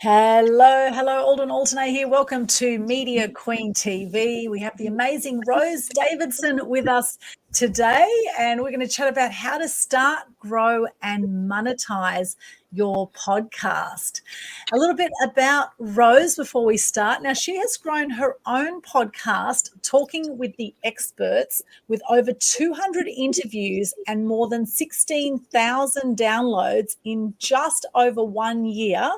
Hello, Aldwyn Altuney here. Welcome to Media Queen TV. We have the amazing Rose Davidson with us today, and we're going to chat about how to start, grow, and monetize your podcast. A little bit about Rose before we start. Now, she has grown her own podcast, Talking with the Experts, with over 200 interviews and more than 16,000 downloads in just over 1 year.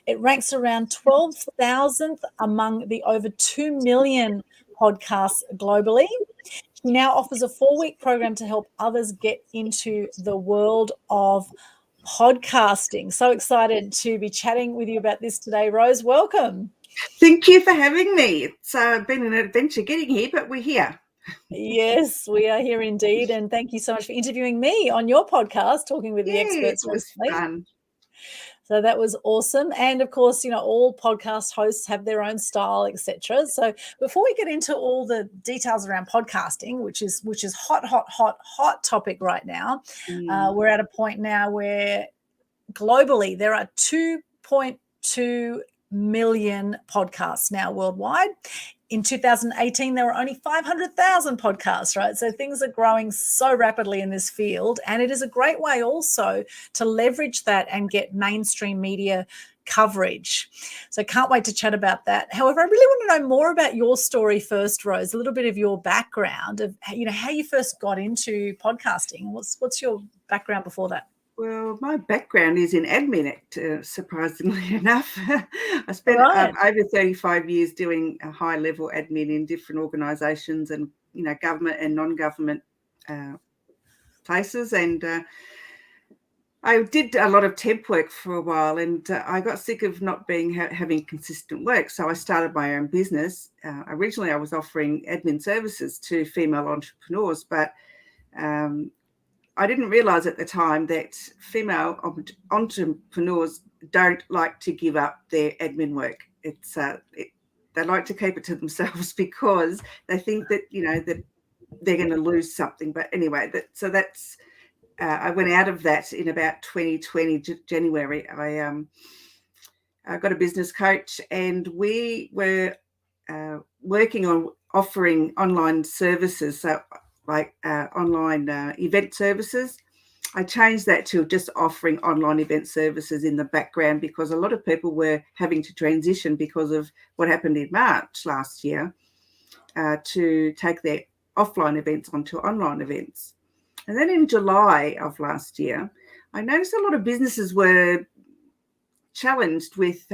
It ranks around 12,000th among the over 2 million podcasts globally. She now offers a 4-week program to help others get into the world of podcasting. So excited to be chatting with you about this today, Rose. Welcome. Thank you for having me. It's been an adventure getting here, but we're here. Yes, we are here indeed. And thank you so much for interviewing me on your podcast, Talking with the Experts. It was fun. So that was awesome. And of course, all podcast hosts have their own style, etc. So before we get into all the details around podcasting, which is hot topic right now, we're at a point now where globally there are 2.2 million podcasts now worldwide. In 2018, there were only 500,000 podcasts, right? So things are growing so rapidly in this field. And it is a great way also to leverage that and get mainstream media coverage. So can't wait to chat about that. However, I really want to know more about your story first, Rose, a little bit of your background of, how you first got into podcasting. What's your background before that? Well, my background is in admin, surprisingly enough. I spent over 35 years doing a high-level admin in different organisations and, government and non-government places. And I did a lot of temp work for a while, and I got sick of not having consistent work. So I started my own business. Originally, I was offering admin services to female entrepreneurs, but I didn't realise at the time that female entrepreneurs don't like to give up their admin work. They like to keep it to themselves because they think that that they're going to lose something. But anyway, that's I went out of that in about 2020 January. I got a business coach, and we were working on offering online services. So like online event services. I changed that to just offering online event services in the background because a lot of people were having to transition because of what happened in March last year to take their offline events onto online events. And then in July of last year, I noticed a lot of businesses were challenged with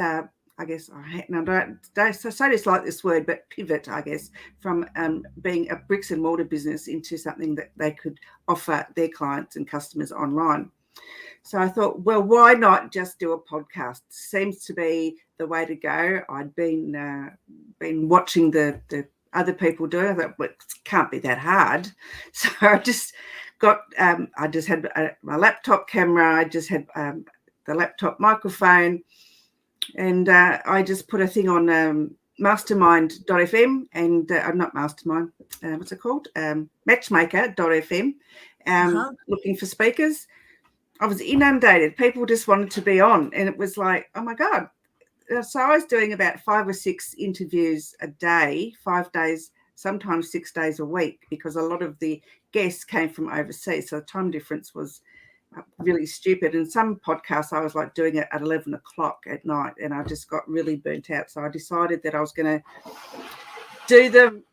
I guess I don't so dislike this word, but pivot, I guess, from being a bricks and mortar business into something that they could offer their clients and customers online. So I thought, well, why not just do a podcast? Seems to be the way to go. I'd been watching the other people do it. I thought, well, it can't be that hard. So I just got, I just had my laptop camera. I just had the laptop microphone. And I just put a thing on mastermind.fm and not mastermind, what's it called? Matchmaker.fm, looking for speakers. I was inundated. People just wanted to be on. And it was like, oh, my God. So I was doing about 5 or 6 interviews a day, 5 days, sometimes 6 days a week, because a lot of the guests came from overseas. So the time difference was really stupid. And some podcasts I was like doing it at 11 o'clock at night, and I just got really burnt out. So I decided that I was going to do them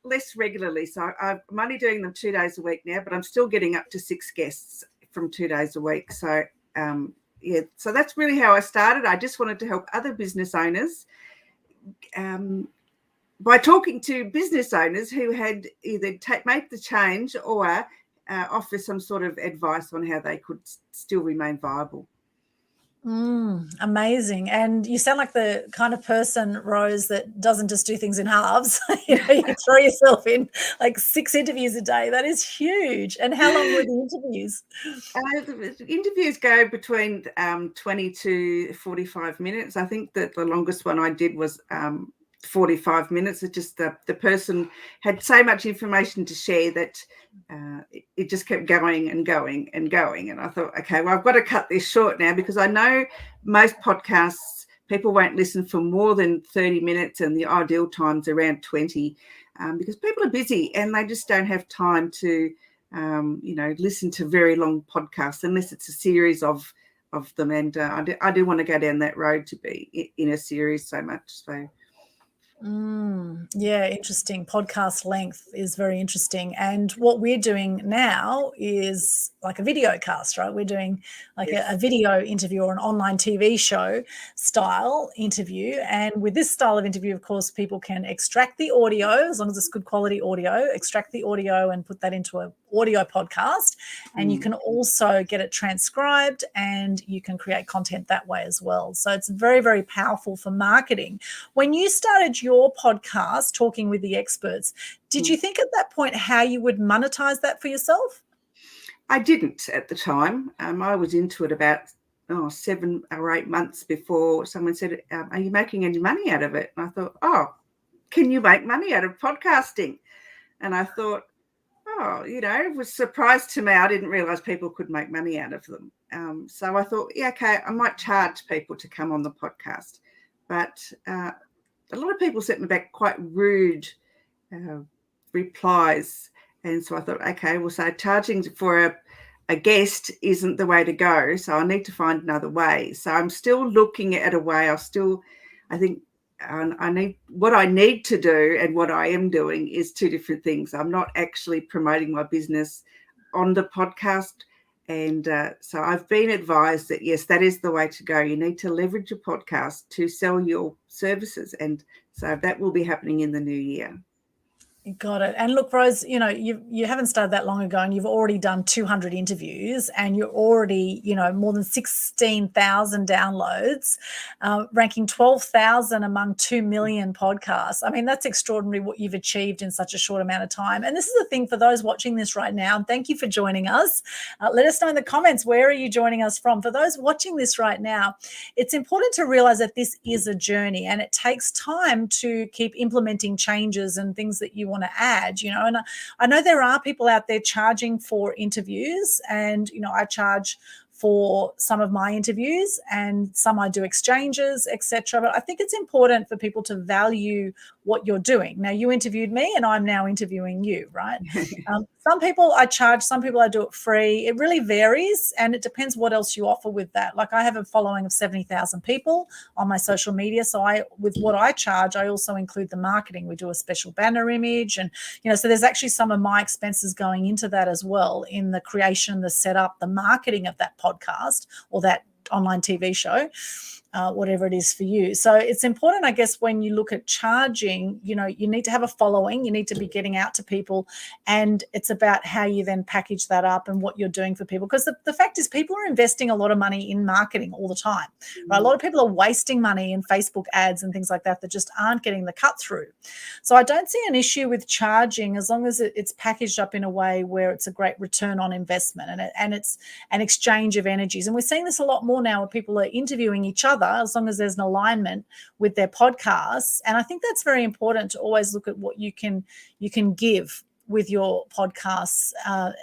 less regularly. So I'm only doing them 2 days a week now, but I'm still getting up to 6 guests from 2 days a week. So so that's really how I started. I just wanted to help other business owners by talking to business owners who had either made the change or offer some sort of advice on how they could still remain viable. Amazing. And you sound like the kind of person, Rose, that doesn't just do things in halves. You throw yourself in like 6 interviews a day. That is huge. And how long were the interviews? The interviews go between 20 to 45 minutes. I think that the longest one I did was 45 minutes. It's just the person had so much information to share that it just kept going and going and going. And I thought, okay, well, I've got to cut this short now, because I know most podcasts people won't listen for more than 30 minutes, and the ideal time's around 20, because people are busy and they just don't have time to, listen to very long podcasts unless it's a series of them. And I do want to go down that road to be in a series so much. So. Yeah, interesting. Podcast length is very interesting. And what we're doing now is like a video cast, right? We're doing like a video interview or an online TV show style interview. And with this style of interview, of course, people can extract the audio, as long as it's good quality audio, extract the audio and put that into an audio podcast. And you can also get it transcribed, and you can create content that way as well. So it's very, very powerful for marketing. When you started your podcast, Talking with the Experts, did you think at that point how you would monetize that for yourself? I didn't at the time. I was into it about 7 or 8 months before someone said, are you making any money out of it? And I thought, can you make money out of podcasting? And I thought, it was a surprise to me. I didn't realise people could make money out of them. So I thought, okay, I might charge people to come on the podcast. But a lot of people sent me back quite rude replies. And so I thought, okay, well, so charging for a guest isn't the way to go. So I need to find another way. So I'm still looking at a way. I think what I need to do and what I am doing is two different things. I'm not actually promoting my business on the podcast. And so I've been advised that, yes, that is the way to go. You need to leverage your podcast to sell your services. And so that will be happening in the new year. Got it. And look, Rose, you haven't started that long ago, and you've already done 200 interviews, and you're already, more than 16,000 downloads, ranking 12,000 among 2 million podcasts. I mean, that's extraordinary what you've achieved in such a short amount of time. And this is the thing for those watching this right now, and thank you for joining us. Let us know in the comments, where are you joining us from? For those watching this right now, it's important to realize that this is a journey, and it takes time to keep implementing changes and things that you want to add, and I know there are people out there charging for interviews, and I charge for some of my interviews, and some I do exchanges, etc. But I think it's important for people to value what you're doing. Now, you interviewed me, and I'm now interviewing you, right? Some people I charge, some people I do it free. It really varies, and it depends what else you offer with that. Like, I have a following of 70,000 people on my social media, so with what I charge, I also include the marketing. We do a special banner image, and so there's actually some of my expenses going into that as well, in the creation, the setup, the marketing of that podcast or that online TV show. Whatever it is for you. So it's important, I guess, when you look at charging, you need to have a following, you need to be getting out to people, and it's about how you then package that up and what you're doing for people. Because the fact is, people are investing a lot of money in marketing all the time, right? A lot of people are wasting money in Facebook ads and things like that just aren't getting the cut through. So I don't see an issue with charging, as long as it's packaged up in a way where it's a great return on investment, and it's an exchange of energies. And we're seeing this a lot more now, where people are interviewing each other, as long as there's an alignment with their podcasts. And I think that's very important, to always look at what you can give with your podcasts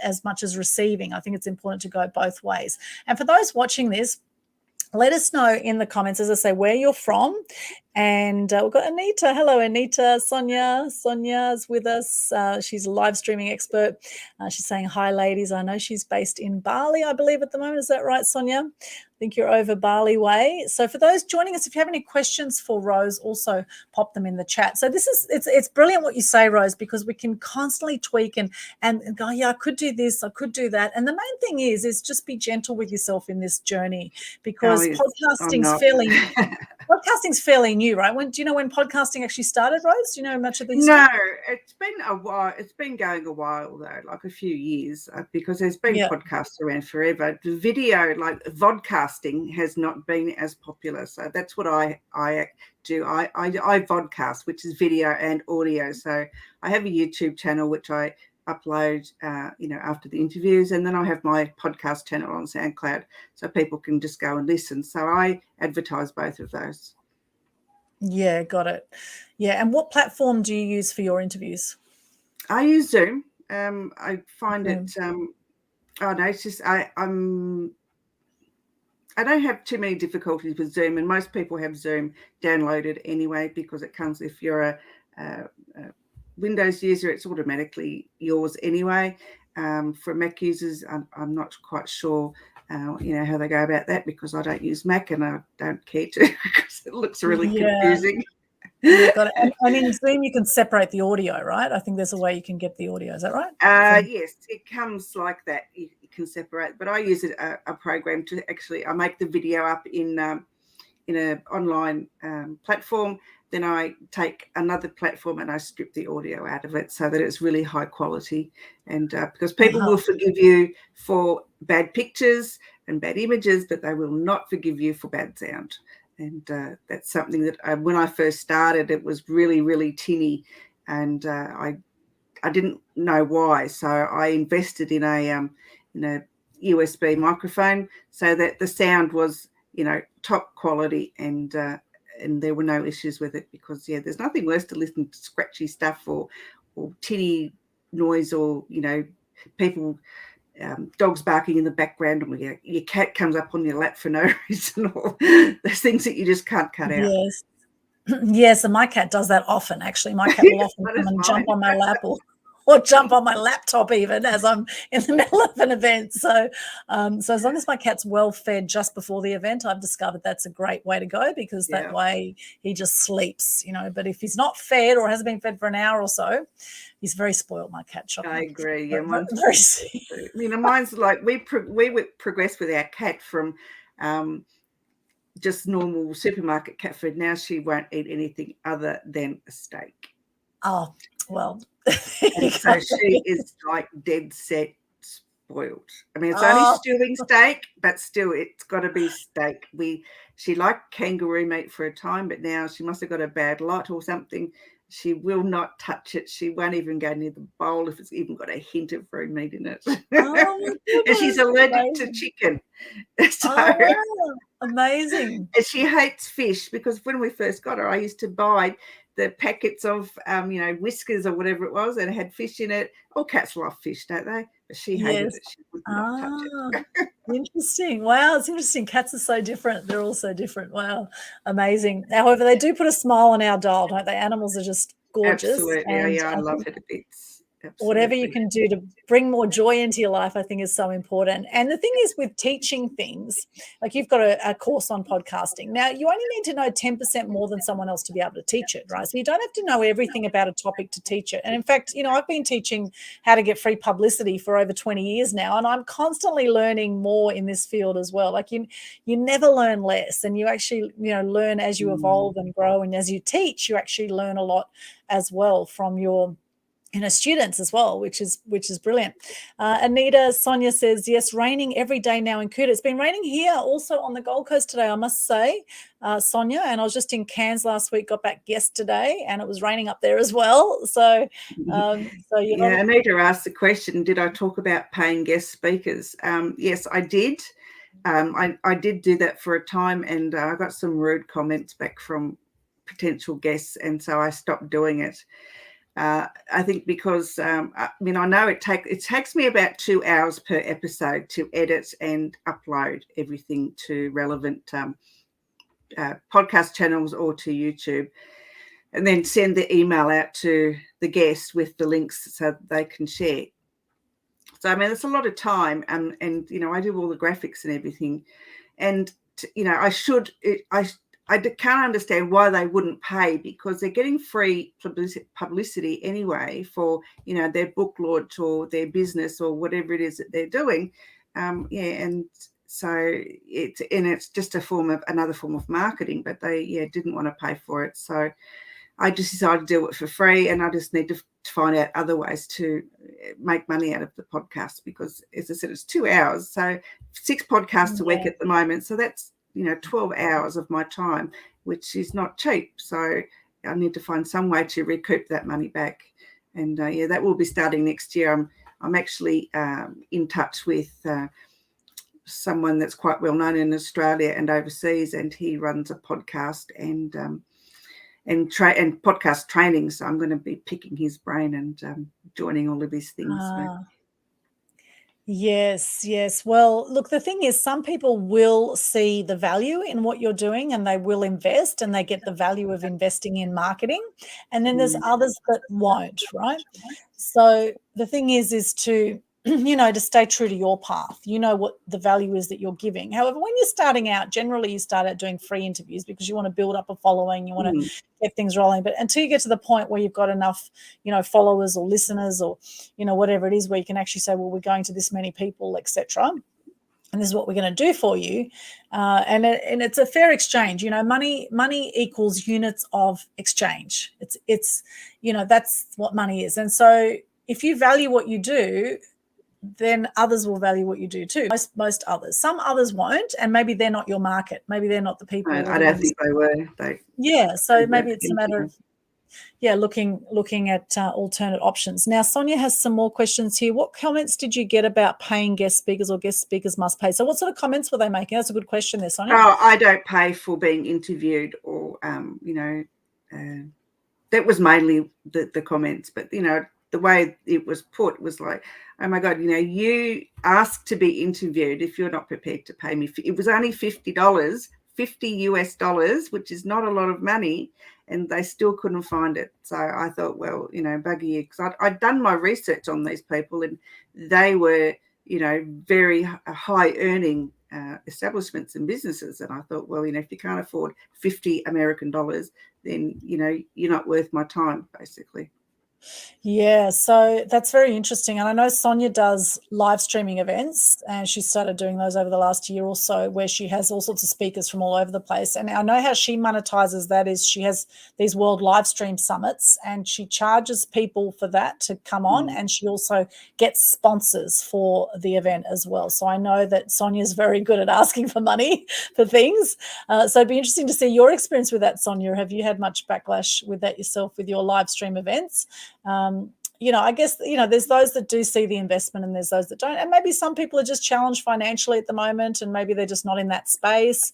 as much as receiving. I think it's important to go both ways. And for those watching this, let us know in the comments, as I say, where you're from. And we've got Anita. Hello, Anita. Sonia's with us. She's a live streaming expert. She's saying, hi, ladies. I know she's based in Bali, I believe, at the moment. Is that right, Sonia? I think you're over Bali way. So for those joining us, if you have any questions for Rose, also pop them in the chat. So it's brilliant what you say, Rose, because we can constantly tweak and go, yeah, I could do this, I could do that. And the main thing is just be gentle with yourself in this journey, because podcasting's fairly new, right? Do you know when podcasting actually started, Rose? Do you know much of the history? No, it's been a while. It's been going a while, though, like a few years, because there's been podcasts around forever. The video, like vodcasting, has not been as popular. So that's what I do. I vodcast, which is video and audio. So I have a YouTube channel which I upload, after the interviews, and then I have my podcast channel on SoundCloud, so people can just go and listen. So I advertise both of those. Yeah, got it. Yeah, and what platform do you use for your interviews? I use Zoom. I find it. It's just I'm I don't have too many difficulties with Zoom, and most people have Zoom downloaded anyway because it comes, if you're a Windows user, it's automatically yours anyway. For Mac users, I'm not quite sure, how they go about that because I don't use Mac and I don't care to because it looks really confusing. Yeah, got it. And in Zoom, you can separate the audio, right? I think there's a way you can get the audio. Is that right? Yes, it comes like that. You can separate, but I use a program to actually. I make the video up in an online platform. Then I take another platform and I strip the audio out of it so that it's really high quality. And because people will forgive you for bad pictures and bad images, but they will not forgive you for bad sound. And that's something that when I first started, it was really, really tinny, and I didn't know why. So I invested in a USB microphone so that the sound was, top quality, and there were no issues with it because, there's nothing worse to listen to scratchy stuff or tinny noise or, people, dogs barking in the background, or your cat comes up on your lap for no reason, or those things that you just can't cut out. Yes. Yes, and my cat does that often, actually. My cat will often come and jump on my lap or jump on my laptop even as I'm in the middle of an event. So as long as my cat's well fed just before the event, I've discovered that's a great way to go because that way he just sleeps, But if he's not fed or hasn't been fed for an hour or so, he's very spoiled, my cat. I agree. Yeah, mine's mine's like we progressed with our cat from just normal supermarket cat food. Now she won't eat anything other than a steak. Oh, well. And so she is like dead set spoiled. I mean, it's only stewing steak, but still it's got to be steak. She liked kangaroo meat for a time, but now she must have got a bad lot or something. She will not touch it. She won't even go near the bowl if it's even got a hint of roe meat in it. And she's allergic to chicken. So, wow. Amazing. And she hates fish because when we first got her, I used to buy the packets of, Whiskers or whatever it was, and it had fish in it. All cats love fish, don't they? But she hated it. She would not touch it. Interesting. Wow, it's interesting. Cats are so different. They're all so different. Wow, amazing. However, they do put a smile on our dial, don't they? Animals are just gorgeous. Absolutely. And I love it a bit. Absolutely. Whatever you can do to bring more joy into your life, I think is so important. And the thing is with teaching things, like you've got a course on podcasting. Now, you only need to know 10% more than someone else to be able to teach it, right? So you don't have to know everything about a topic to teach it. And in fact, I've been teaching how to get free publicity for over 20 years now, and I'm constantly learning more in this field as well. Like you never learn less, and you actually, learn as you evolve and grow. And as you teach, you actually learn a lot as well from your students as well, which is brilliant. Anita Sonia says, yes, raining every day now in Cooter. It's been raining here also on the Gold Coast today, I must say, Sonia. And I was just in Cairns last week, got back yesterday, and it was raining up there as well. So, Anita asked the question, did I talk about paying guest speakers? Yes, I did. I did do that for a time, and I got some rude comments back from potential guests, and so I stopped doing it. I think because I know it takes me about 2 hours per episode to edit and upload everything to relevant podcast channels or to YouTube, and then send the email out to the guest with the links so they can share. So it's a lot of time, and I do all the graphics and everything, and I can't understand why they wouldn't pay, because they're getting free publicity anyway for, their book launch or their business or whatever it is that they're doing. And so it's just another form of marketing, but they didn't want to pay for it. So I just decided to do it for free, and I just need to find out other ways to make money out of the podcast, because, as I said, it's 2 hours. So 6 podcasts a week at the moment. So that's 12 hours of my time, which is not cheap. So I need to find some way to recoup that money back. And that will be starting next year. I'm actually in touch with someone that's quite well known in Australia and overseas, and he runs a podcast and podcast training. So I'm going to be picking his brain and joining all of his things. So. Yes, yes. Well, look, the thing is, some people will see the value in what you're doing and they will invest and they get the value of investing in marketing. And then there's Mm. others that won't, right? So the thing is to, to stay true to your path. You know what the value is that you're giving. However, when you're starting out, generally you start out doing free interviews because you want to build up a following, you want to Mm. get things rolling. But until you get to the point where you've got enough, followers or listeners or whatever it is, where you can actually say, well, we're going to this many people, etc., and this is what we're going to do for you, and it's a fair exchange. Money equals units of exchange. It's that's what money is. And so if you value what you do, then others will value what you do too. Most others, some others won't, and maybe they're not your market. Maybe they're not the people I that are don't going think they were. They so maybe weren't it's a matter thinking. of looking at alternate options. Now, Sonia has some more questions here. What comments did you get about paying guest speakers or guest speakers must pay? So what sort of comments were they making? That's a good question there, Sonia. Oh, I don't pay for being interviewed or, that was mainly the comments. But, the way it was put was like, oh, my God, you asked to be interviewed if you're not prepared to pay me. It was only $50, $50, which is not a lot of money, and they still couldn't find it. So I thought, well, bugger you, because I'd done my research on these people, and they were, very high earning establishments and businesses. And I thought, well, if you can't afford 50 American dollars, then, you're not worth my time, basically. Yeah, so that's very interesting. And I know Sonia does live streaming events, and she started doing those over the last year or so, where she has all sorts of speakers from all over the place. And I know how she monetizes that is she has these world live stream summits, and she charges people for that to come on, and she also gets sponsors for the event as well. So I know that Sonia's very good at asking for money for things. So it'd be interesting to see your experience with that, Sonia. Have you had much backlash with that yourself with your live stream events? I guess, there's those that do see the investment and there's those that don't. And maybe some people are just challenged financially at the moment and maybe they're just not in that space,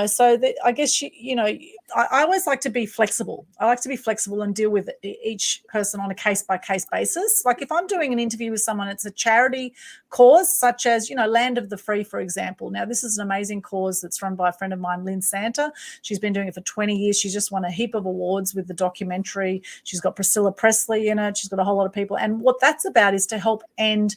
so that I guess, I always like to be flexible. I like to be flexible and deal with each person on a case-by-case basis. Like if I'm doing an interview with someone, it's a charity cause such as, Land of the Free, for example. Now, this is an amazing cause that's run by a friend of mine, Lynn Santa. She's been doing it for 20 years. She's just won a heap of awards with the documentary. She's got Priscilla Presley in it. She's got a whole lot of people. And what that's about is to help end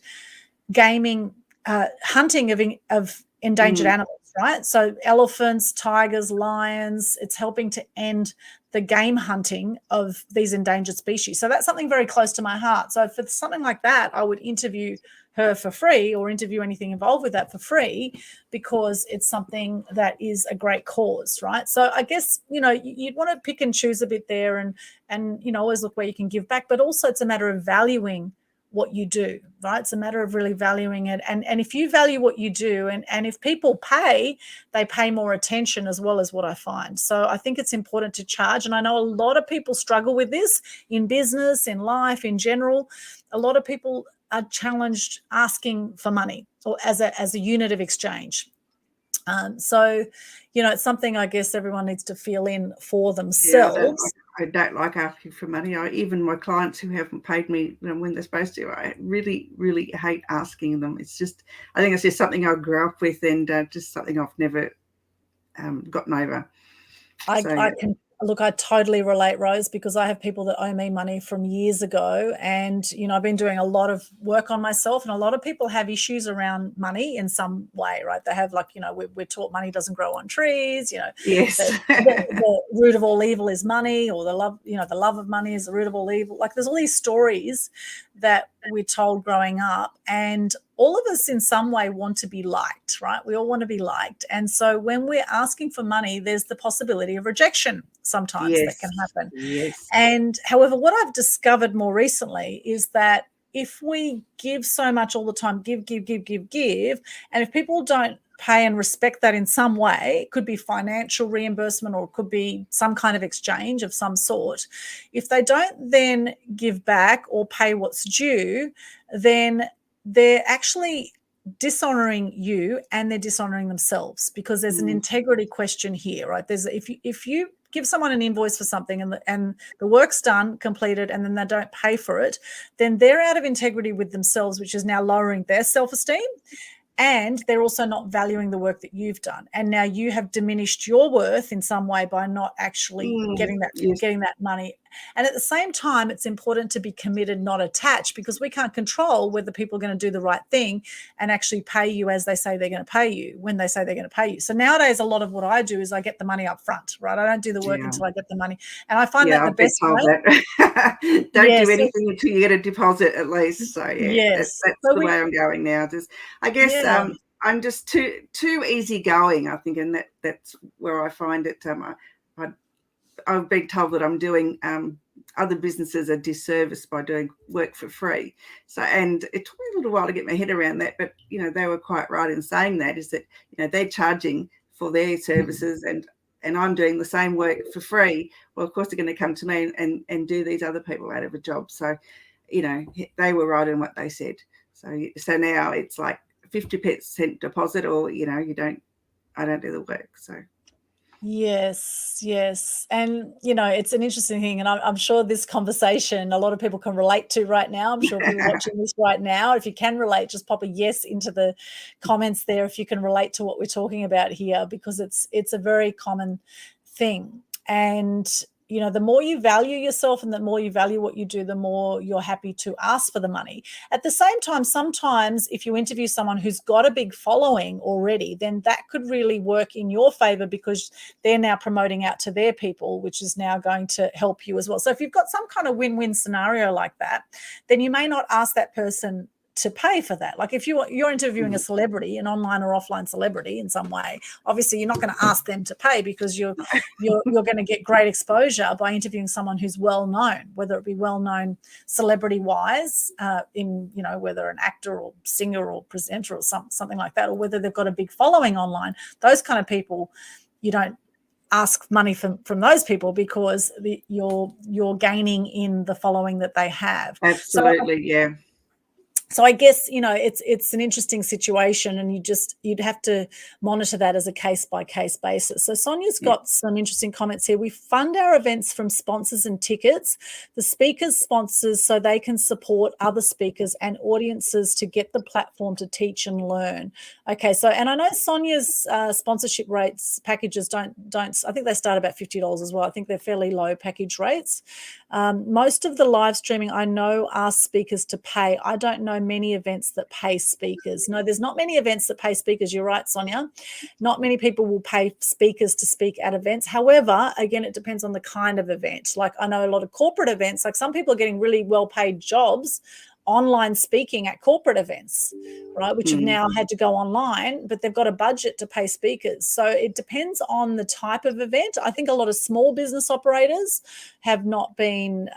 gaming, hunting of endangered animals, right? So elephants, tigers, lions, it's helping to end the game hunting of these endangered species. So that's something very close to my heart. So for something like that, I would interview her for free or interview anything involved with that for free because it's something that is a great cause, right? So I guess, you'd want to pick and choose a bit there and always look where you can give back, but also it's a matter of valuing what you do, right? It's a matter of really valuing it. And if you value what you do and if people pay, they pay more attention as well, as what I find. So I think it's important to charge. And I know a lot of people struggle with this in business, in life, in general. A lot of people are challenged asking for money or as a unit of exchange. So, it's something I guess everyone needs to feel in for themselves. I don't like asking for money. Even my clients who haven't paid me when they're supposed to, I really, really hate asking them. It's just, I think it's just something I grew up with and just something I've never gotten over. I totally relate, Rose, because I have people that owe me money from years ago. And, I've been doing a lot of work on myself, and a lot of people have issues around money in some way, right? They have we're taught money doesn't grow on trees, Yes. the root of all evil is money, or the love of money is the root of all evil. Like there's all these stories that we're told growing up, and all of us in some way want to be liked, right? We all want to be liked. And so when we're asking for money, there's the possibility of rejection sometimes that can happen. Yes. And however, what I've discovered more recently is that if we give so much all the time, give, and if people don't pay and respect that in some way, it could be financial reimbursement or it could be some kind of exchange of some sort. If they don't then give back or pay what's due, then they're actually dishonoring you and they're dishonoring themselves, because there's an integrity question here, right? There's if you give someone an invoice for something and the work's done, completed, and then they don't pay for it, then they're out of integrity with themselves, which is now lowering their self-esteem. And they're also not valuing the work that you've done. And now you have diminished your worth in some way by not actually getting that money. And at the same time, it's important to be committed, not attached, because we can't control whether people are going to do the right thing and actually pay you as they say they're going to pay you, when they say they're going to pay you. So nowadays, a lot of what I do is I get the money up front, right? I don't do the work until I get the money. And I find that the best way. That. Don't do anything until you get a deposit at least. So that's the way I'm going now. I guess I'm just too easygoing, I think, and that's where I find it. I've been told that I'm doing other businesses a disservice by doing work for free. So, and it took me a little while to get my head around that, but they were quite right in saying that, is that they're charging for their services and I'm doing the same work for free. Well, of course they're going to come to me and do these other people out of a job. So, they were right in what they said. So now it's like 50% deposit, or I don't do the work. So yes. And it's an interesting thing, and I'm sure this conversation a lot of people can relate to right now. I'm sure people watching this right now, if you can relate, just pop a yes into the comments there if you can relate to what we're talking about here, because it's a very common thing. And the more you value yourself and the more you value what you do, the more you're happy to ask for the money. At the same time, sometimes if you interview someone who's got a big following already, then that could really work in your favor, because they're now promoting out to their people, which is now going to help you as well. So if you've got some kind of win-win scenario like that, then you may not ask that person to pay for that. Like if you're interviewing a celebrity, an online or offline celebrity in some way, obviously you're not going to ask them to pay, because you're going to get great exposure by interviewing someone who's well known, whether it be well known celebrity wise, in whether an actor or singer or presenter or something like that, or whether they've got a big following online. Those kind of people, you don't ask money from those people, because you're gaining in the following that they have. Absolutely. So I guess, it's an interesting situation, and you'd have to monitor that as a case-by-case basis. So Sonia's got some interesting comments here. We fund our events from sponsors and tickets. The speakers sponsors so they can support other speakers and audiences to get the platform to teach and learn. Okay, so, and I know Sonia's sponsorship rates, packages don't, I think they start about $50 as well. I think they're fairly low package rates. Most of the live streaming I know ask speakers to pay. I don't know many events that pay speakers. No, there's not many events that pay speakers. You're right, Sonia. Not many people will pay speakers to speak at events. However, again, it depends on the kind of event. Like I know a lot of corporate events, like some people are getting really well-paid jobs online speaking at corporate events, right, which have now had to go online, but they've got a budget to pay speakers. So it depends on the type of event. I think a lot of small business operators have not been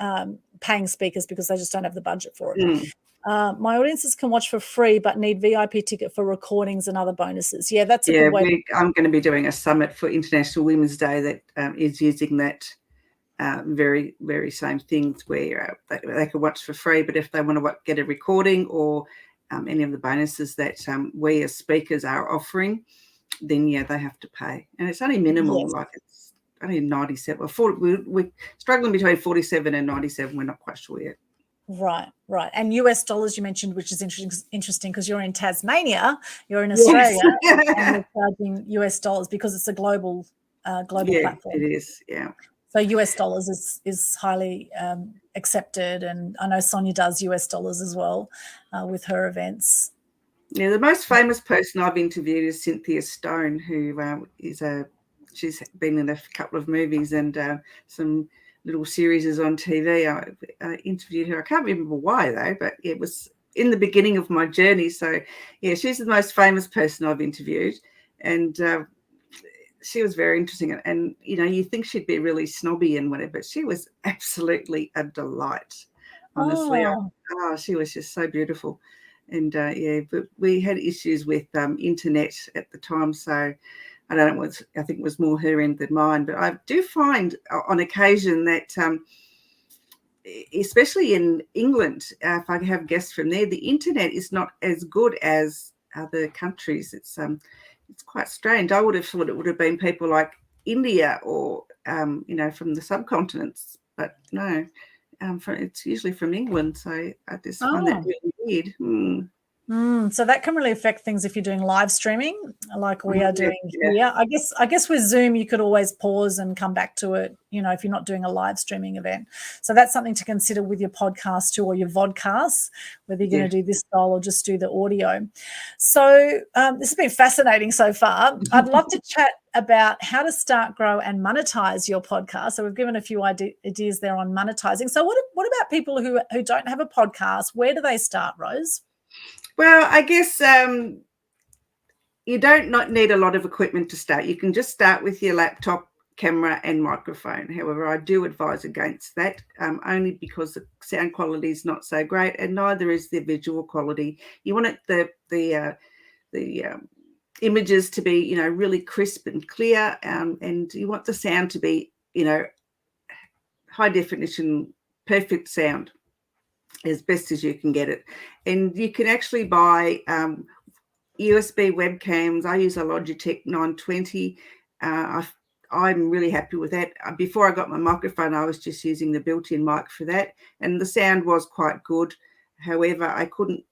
paying speakers because they just don't have the budget for it. My audiences can watch for free but need VIP ticket for recordings and other bonuses. Yeah, that's a good way. I'm going to be doing a summit for International Women's Day that is using that very, very same things, where they can watch for free, but if they want to get a recording or any of the bonuses that we as speakers are offering, then they have to pay. And it's only minimal, like it's only 97. We're struggling between 47 and 97. We're not quite sure yet. Right. And US dollars you mentioned, which is interesting because you're in Tasmania, you're in Australia, and you're charging US dollars because it's a global platform. It is, yeah. So US dollars is highly accepted, and I know Sonia does US dollars as well with her events. Yeah, the most famous person I've interviewed is Cynthia Stone, who she's been in a couple of movies and some little series on TV. I interviewed her. I can't remember why though, but it was in the beginning of my journey. So yeah, she's the most famous person I've interviewed, and she was very interesting. And you think she'd be really snobby and whatever, but she was absolutely a delight. Honestly, she was just so beautiful. And but we had issues with internet at the time, so I don't know. I think it was more her end than mine. But I do find on occasion that, especially in England, if I have guests from there, the internet is not as good as other countries. It's quite strange. I would have thought it would have been people like India or from the subcontinents, but no, it's usually from England. So I just find that really weird. So that can really affect things if you're doing live streaming like we are doing here. I guess with Zoom you could always pause and come back to it, if you're not doing a live streaming event. So that's something to consider with your podcast too, or your vodcasts, whether you're going to do this style or just do the audio. So this has been fascinating so far. I'd love to chat about how to start, grow, and monetize your podcast. So we've given a few ideas there on monetizing. So what about people who don't have a podcast? Where do they start, Rose? Well, I guess you don't not need a lot of equipment to start. You can just start with your laptop, camera, and microphone. However, I do advise against that, only because the sound quality is not so great, and neither is the visual quality. You want the images to be, really crisp and clear, and you want the sound to be, high definition, perfect sound, as best as you can get it. And you can actually buy USB webcams. I use a Logitech 920. I'm really happy with that. Before I got my microphone, I was just using the built-in mic for that, and the sound was quite good. However, I couldn't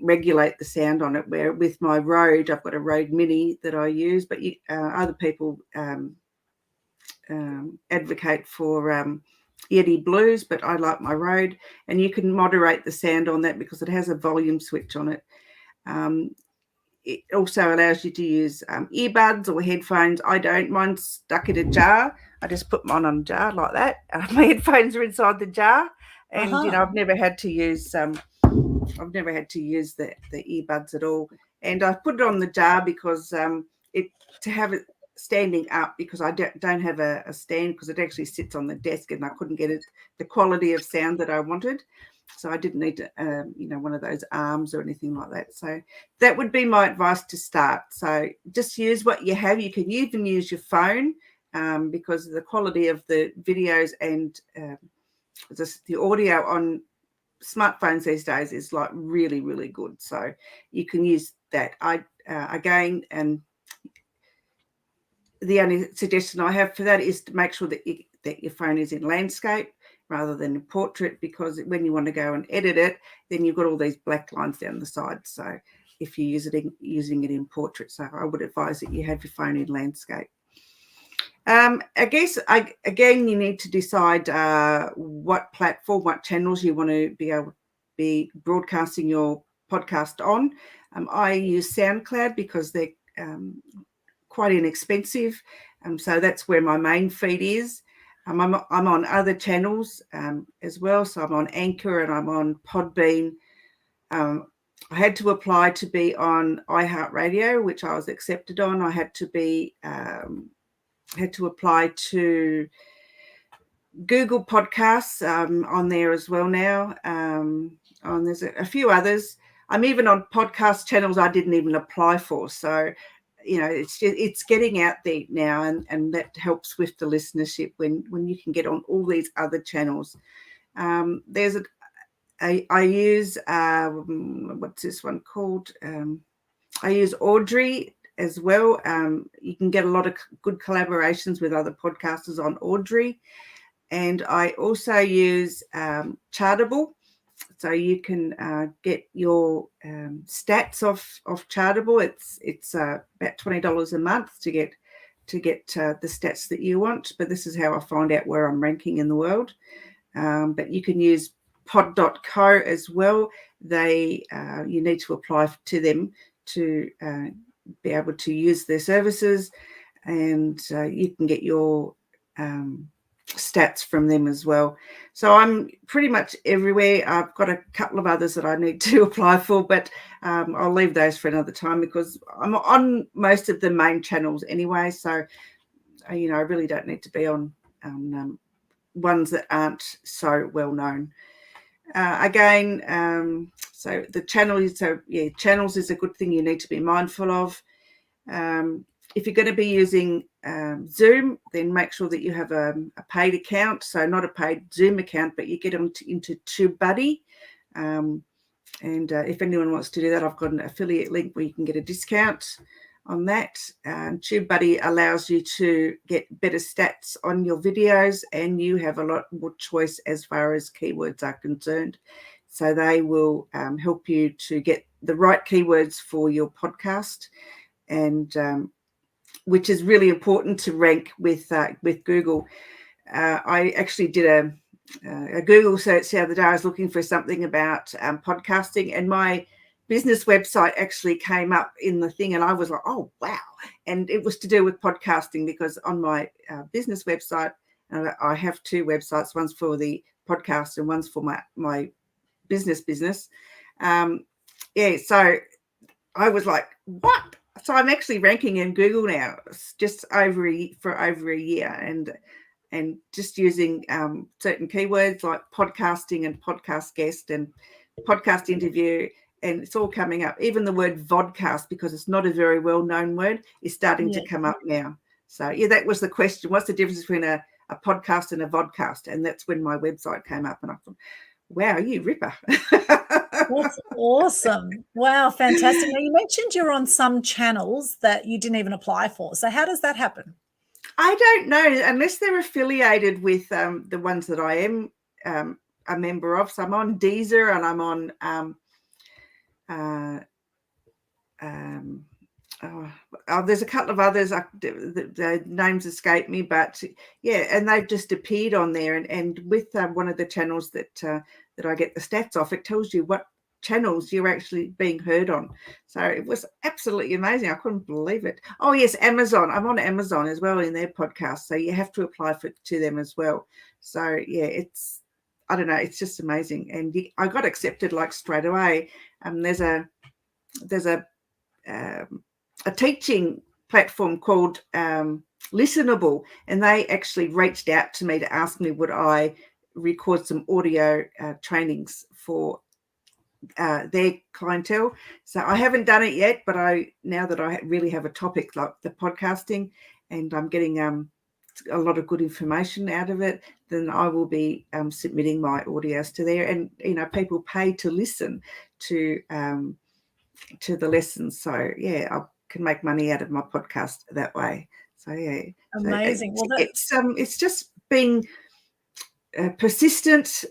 regulate the sound on it, where with my Rode, I've got a Rode Mini that I use, but other people advocate for Yeti Blues, but I like my Rode, and you can moderate the sound on that because it has a volume switch on it. It also allows you to use earbuds or headphones. I don't. Mine's stuck in a jar. I just put mine on a jar like that. My headphones are inside the jar, and I've never had to use the earbuds at all. And I put it on the jar because to have it standing up, because I don't have a stand, because it actually sits on the desk and I couldn't get the quality of sound that I wanted. So I didn't need to, one of those arms or anything like that. So that would be my advice to start. So just use what you have. You can even use your phone because the quality of the videos and the audio on smartphones these days is like really, really good. So you can use that. The only suggestion I have for that is to make sure that your phone is in landscape rather than in portrait, because when you want to go and edit it, then you've got all these black lines down the side. So if you're using it in portrait, so I would advise that you have your phone in landscape. I guess, again, you need to decide what platform, what channels you want to be able to be broadcasting your podcast on. I use SoundCloud because they're quite inexpensive, so that's where my main feed is. I'm on other channels as well, so I'm on Anchor and I'm on Podbean. I had to apply to be on iHeartRadio, which I was accepted on. I had to apply to Google Podcasts on there as well now. There's a few others. I'm even on podcast channels I didn't even apply for. So, it's getting out there now, and that helps with the listenership when you can get on all these other channels. I use what's this one called? I use Audrey as well. You can get a lot of good collaborations with other podcasters on Audrey, and I also use Chartable. So you can get your stats off Chartable. It's about $20 a month to get the stats that you want. But this is how I find out where I'm ranking in the world. But you can use pod.co as well. You need to apply to them to be able to use their services, and you can get your stats from them as well. So I'm pretty much everywhere. I've got a couple of others that I need to apply for, but I'll leave those for another time because I'm on most of the main channels anyway. So, I really don't need to be on ones that aren't so well known. So the channels is a good thing you need to be mindful of. If you're going to be using Zoom, then make sure that you have a paid account. So not a paid Zoom account, but you get into TubeBuddy. And if anyone wants to do that, I've got an affiliate link where you can get a discount on that. TubeBuddy allows you to get better stats on your videos, and you have a lot more choice as far as keywords are concerned. So they will help you to get the right keywords for your podcast, and which is really important to rank with Google. I actually did a Google search the other day. I was looking for something about podcasting, and my business website actually came up in the thing, and I was like, oh wow. And it was to do with podcasting, because on my business website, I have two websites. One's for the podcast and one's for my business. So I was like, what? So I'm actually ranking in Google now, just for over a year, and just using certain keywords like podcasting and podcast guest and podcast interview, and it's all coming up. Even the word vodcast, because it's not a very well-known word, is starting to come up now. So yeah, that was the question. What's the difference between a podcast and a vodcast? And that's when my website came up, and I thought, wow, you ripper. That's awesome. Wow, fantastic. Now, you mentioned you're on some channels that you didn't even apply for. So how does that happen? I don't know, unless they're affiliated with the ones that I am a member of. So I'm on Deezer, and I'm on there's a couple of others. The names escape me, but yeah, and they've just appeared on there. And with one of the channels that I get the stats off, it tells you what channels you're actually being heard on. So it was absolutely amazing. I couldn't believe it. Oh yes, Amazon. I'm on Amazon as well in their podcast, so you have to apply to them as well. So yeah, I don't know, it's just amazing. And I got accepted like straight away. There's a teaching platform called Listenable, and they actually reached out to me to ask me would I record some audio trainings for their clientele. So I haven't done it yet, but now that I really have a topic like the podcasting, and I'm getting a lot of good information out of it, then I will be submitting my audios to there. And people pay to listen to the lessons. So yeah, I can make money out of my podcast that way. So yeah, amazing. It's just being persistent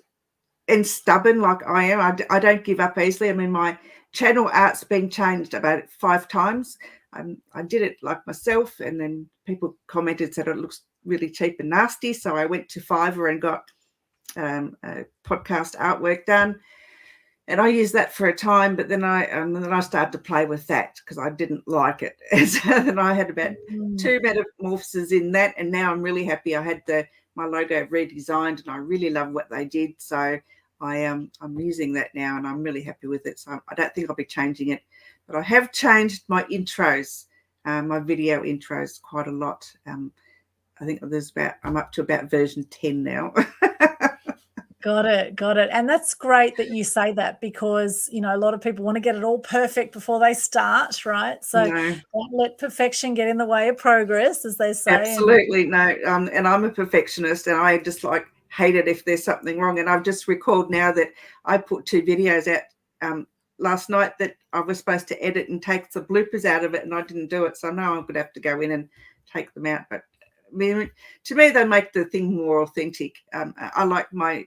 and stubborn like I am. I don't give up easily. I mean, my channel art's been changed about 5 times. I did it like myself, and then people commented, said it looks really cheap and nasty. So I went to Fiverr and got a podcast artwork done, and I used that for a time. But then I started to play with that because I didn't like it. And so then I had about 2 metamorphoses in that, and now I'm really happy. I had my logo redesigned, and I really love what they did. So I'm using that now, and I'm really happy with it. So I don't think I'll be changing it, but I have changed my intros, my video intros quite a lot. I think I'm up to about version 10 now. Got it. And that's great that you say that, because, a lot of people want to get it all perfect before they start, right? So don't let perfection get in the way of progress, as they say. Absolutely. No. And I'm a perfectionist, and I just hate it if there's something wrong. And I've just recalled now that I put 2 videos out last night that I was supposed to edit and take the bloopers out of it, and I didn't do it. So now I'm going to have to go in and take them out. But to me, they make the thing more authentic. I like my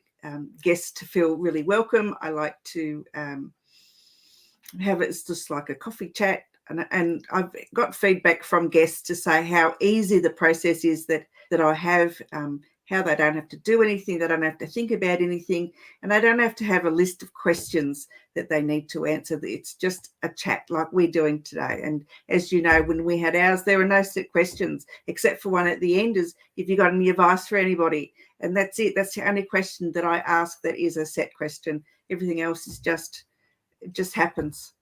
guests to feel really welcome. I like to have it's just like a coffee chat, and I've got feedback from guests to say how easy the process is that I have, how they don't have to do anything, they don't have to think about anything, and they don't have to have a list of questions that they need to answer. It's just a chat like we're doing today. And as you know, when we had ours, there were no set questions except for one at the end, is if you got any advice for anybody, and that's it. That's the only question that I ask that is a set question. Everything else is it just happens,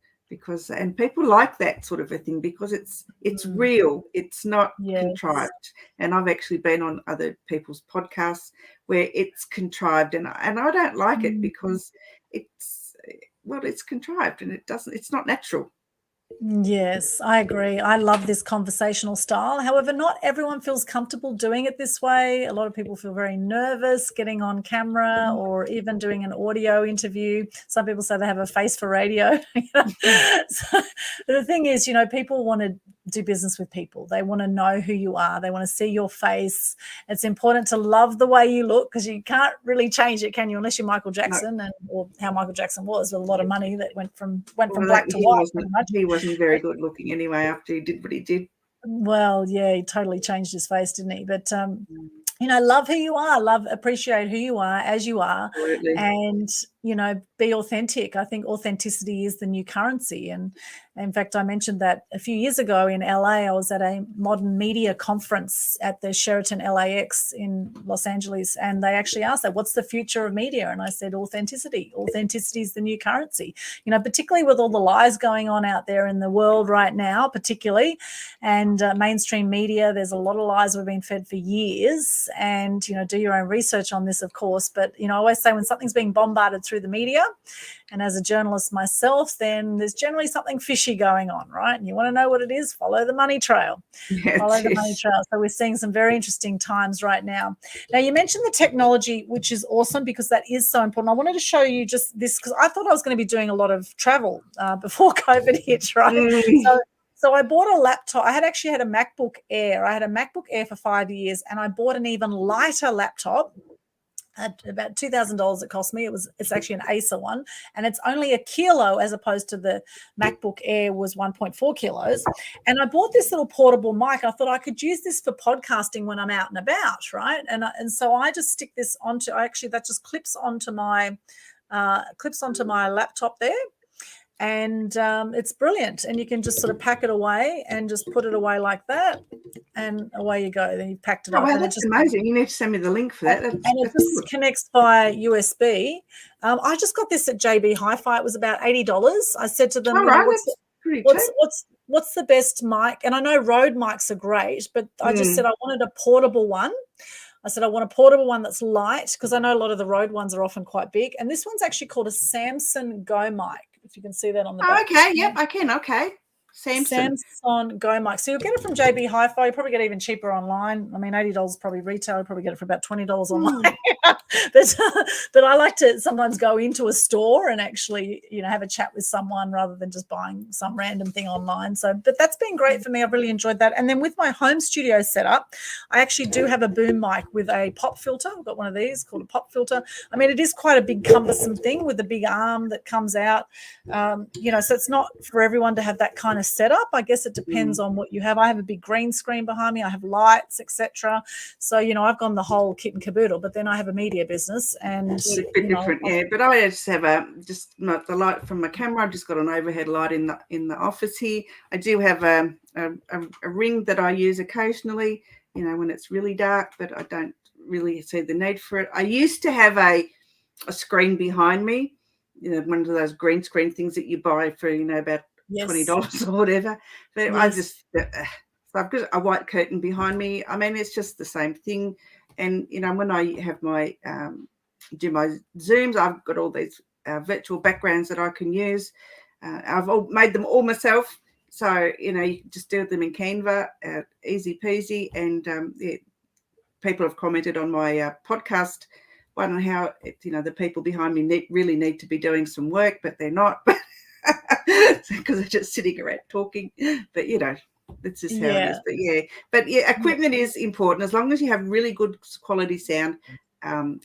and people like that sort of a thing because it's real. It's not contrived. And I've actually been on other people's podcasts where it's contrived, and I don't like it because it's contrived, and it's not natural. Yes, I agree. I love this conversational style. However, not everyone feels comfortable doing it this way. A lot of people feel very nervous getting on camera or even doing an audio interview. Some people say they have a face for radio. So the thing is, people want to do business with people. They want to know who you are. They want to see your face. It's important to love the way you look, because you can't really change it, can you? Unless you're Michael Jackson, or how Michael Jackson was, with a lot of money that went from black to white. He wasn't very good looking anyway after he did what he did. Well, yeah, he totally changed his face, didn't he? But love who you are, appreciate who you are as you are. Absolutely. And, be authentic. I think authenticity is the new currency. And in fact, I mentioned that a few years ago in LA, I was at a modern media conference at the Sheraton LAX in Los Angeles. And they actually asked that, what's the future of media? And I said, authenticity. Authenticity is the new currency, particularly with all the lies going on out there in the world right now, particularly. And mainstream media, there's a lot of lies we've been fed for years. And, do your own research on this, of course. But, I always say when something's being bombarded through the media, and as a journalist myself, then there's generally something fishy going on, right? And you want to know what it is, follow the money trail. Follow the money trail. So we're seeing some very interesting times right now. Now, you mentioned the technology, which is awesome because that is so important. I wanted to show you just this because I thought I was going to be doing a lot of travel before COVID hit, right? So I bought a laptop. I had actually had a MacBook Air. I had a MacBook Air for 5 years, and I bought an even lighter laptop at about $2,000 it cost me. It's actually an Acer one, and it's only 1 kilo as opposed to the MacBook Air was 1.4 kilos. And I bought this little portable mic. I thought I could use this for podcasting when I'm out and about, right? And so I just stick this onto. That just clips onto my laptop there. And it's brilliant, and you can just sort of pack it away and just put it away like that, and away you go. Then you've packed it up. Wow, that's amazing. You need to send me the link for that. And it just connects via USB. I just got this at JB Hi-Fi. It was about $80. I said to them, what's the best mic? And I know Rode mics are great, but I just said I wanted a portable one. I said I want a portable one that's light, because I know a lot of the Rode ones are often quite big. And this one's actually called a Samson Go Mic, if you can see that on the back. Okay, yep, I can, okay. Samson Go Mic. So you'll get it from JB Hi-Fi. You'll probably get it even cheaper online. I mean, $80 probably retail. You'll probably get it for about $20 online. But I like to sometimes go into a store and actually, have a chat with someone rather than just buying some random thing online. So, but that's been great for me. I've really enjoyed that. And then with my home studio setup, I actually do have a boom mic with a pop filter. I've got one of these called a pop filter. I mean, it is quite a big cumbersome thing with a big arm that comes out. So it's not for everyone to have that kind of setup. I guess it depends on what you have. I have a big green screen behind me. I have lights, etc. So I've gone the whole kit and caboodle. But then I have a media business, and it's a bit different, yeah. But I just have the light from my camera. I've just got an overhead light in the office here. I do have a ring that I use occasionally, when it's really dark, but I don't really see the need for it. I used to have a screen behind me, one of those green screen things that you buy for about $20 or whatever. But I just so I've got a white curtain behind me. I mean, it's just the same thing. And when I have my do my Zooms, I've got all these virtual backgrounds that I can use. I've made them all myself, so you can just do them in Canva, easy peasy. And people have commented on my podcast, wondering how the people behind me really need to be doing some work, but they're not. Because they're just sitting around talking, but that's just how it is. But equipment is important. As long as you have really good quality sound,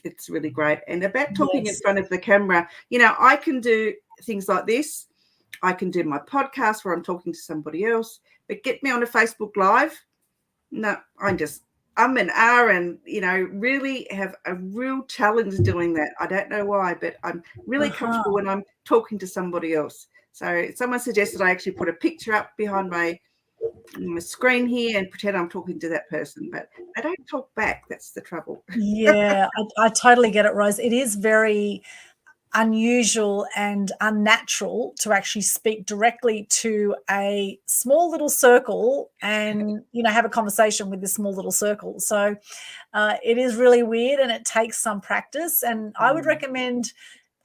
it's really great. And about talking in front of the camera, I can do things like this. I can do my podcast where I'm talking to somebody else, but get me on a Facebook Live. No, I'm an R, and really have a real challenge doing that. I don't know why, but I'm really comfortable when I'm talking to somebody else. So someone suggested I actually put a picture up behind my screen here and pretend I'm talking to that person, but I don't talk back. That's the trouble. Yeah, I totally get it, Rose. It is very unusual and unnatural to actually speak directly to a small little circle and have a conversation with this small little circle. So it is really weird, and it takes some practice. And I would recommend,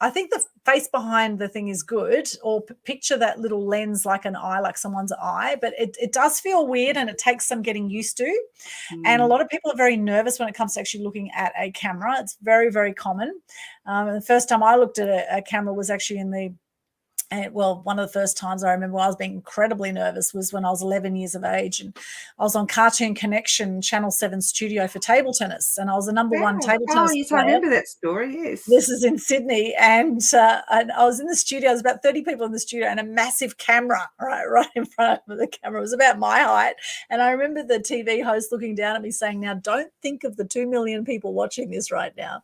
I think the face behind the thing is good, or picture that little lens like an eye, like someone's eye, but it does feel weird, and it takes some getting used to. And a lot of people are very nervous when it comes to actually looking at a camera. It's very, very common. And the first time I looked at a camera was actually in the And well, one of the first times I remember I was being incredibly nervous was when I was 11 years of age, and I was on Cartoon Connection Channel 7 studio for table tennis, and I was the number one table tennis yes, player. I remember that story, yes. This is in Sydney, and I was in the studio. There was about 30 people in the studio and a massive camera right in front of the camera. It was about my height, and I remember the TV host looking down at me saying, "Now don't think of the 2 million people watching this right now."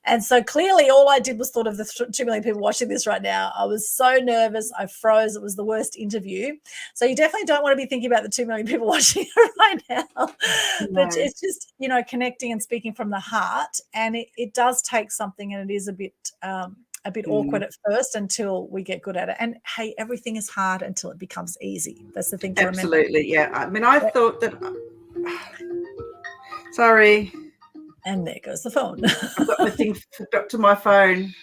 And so clearly all I did was thought of the 2 million people watching this right now. I was so nervous. I froze. It was the worst interview. So you definitely don't want to be thinking about the 2 million people watching it right now. No. But it's just, connecting and speaking from the heart. And it does take something, and it is a bit awkward at first until we get good at it. And, hey, everything is hard until it becomes easy. That's the thing to remember. Absolutely, yeah. I mean, I thought that – sorry. And there goes the phone. I've got my thing hooked up to my phone.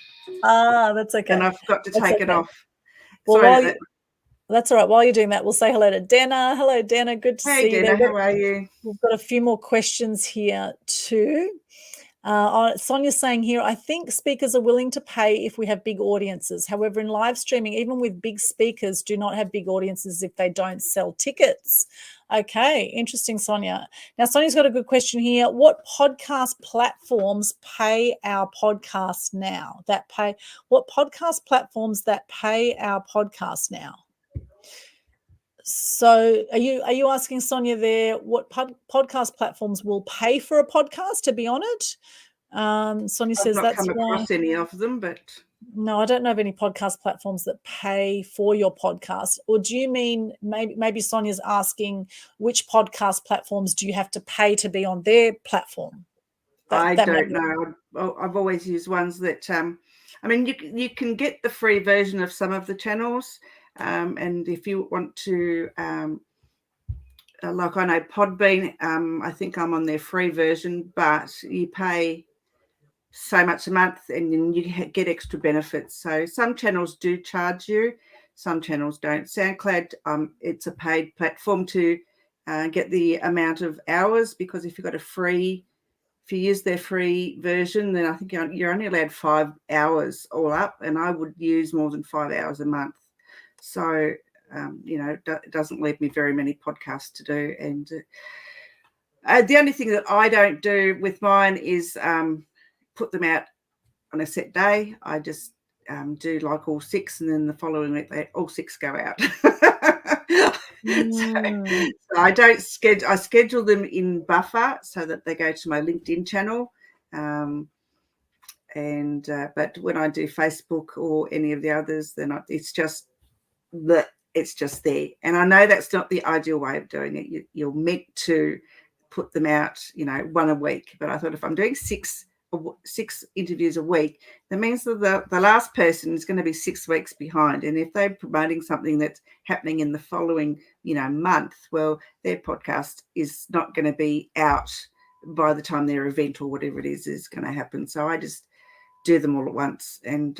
That's okay. And I forgot to take it off. Well, sorry, that's all right. While you're doing that, we'll say hello to Dana. Hello, Dana. Good to see you. Hey, Dana, how are you? We've got a few more questions here too. Sonia's saying here, I think speakers are willing to pay if we have big audiences. However, in live streaming, even with big speakers, do not have big audiences if they don't sell tickets. Okay, interesting, Sonia. Now, Sonia's got a good question here. What podcast platforms pay our podcast now? What podcast platforms that pay our podcast now? So are you asking, Sonia, there what podcast platforms will pay for a podcast to be on it? Sonia says I've not that's come across any of them, but no, I don't know of any podcast platforms that pay for your podcast. Or do you mean maybe Sonia's asking which podcast platforms do you have to pay to be on their platform? I don't know. I've always used ones that I mean, you can get the free version of some of the channels. And if you want to, like I know Podbean, I think I'm on their free version, but you pay so much a month and then you get extra benefits. So some channels do charge you, some channels don't. SoundCloud, it's a paid platform to get the amount of hours, because if you use their free version, then I think you're only allowed 5 hours all up, and I would use more than 5 hours a month. So, it doesn't leave me very many podcasts to do. And the only thing that I don't do with mine is put them out on a set day. I just do like all 6, and then the following week all 6 go out. So I don't schedule. I schedule them in buffer so that they go to my LinkedIn channel. But when I do Facebook or any of the others, then it's just there. And I know that's not the ideal way of doing it. You're meant to put them out, one a week. But I thought if I'm doing 6 interviews a week, that means that the last person is going to be 6 weeks behind. And if they're promoting something that's happening in the following, month, well, their podcast is not going to be out by the time their event or whatever it is going to happen. So I just do them all at once and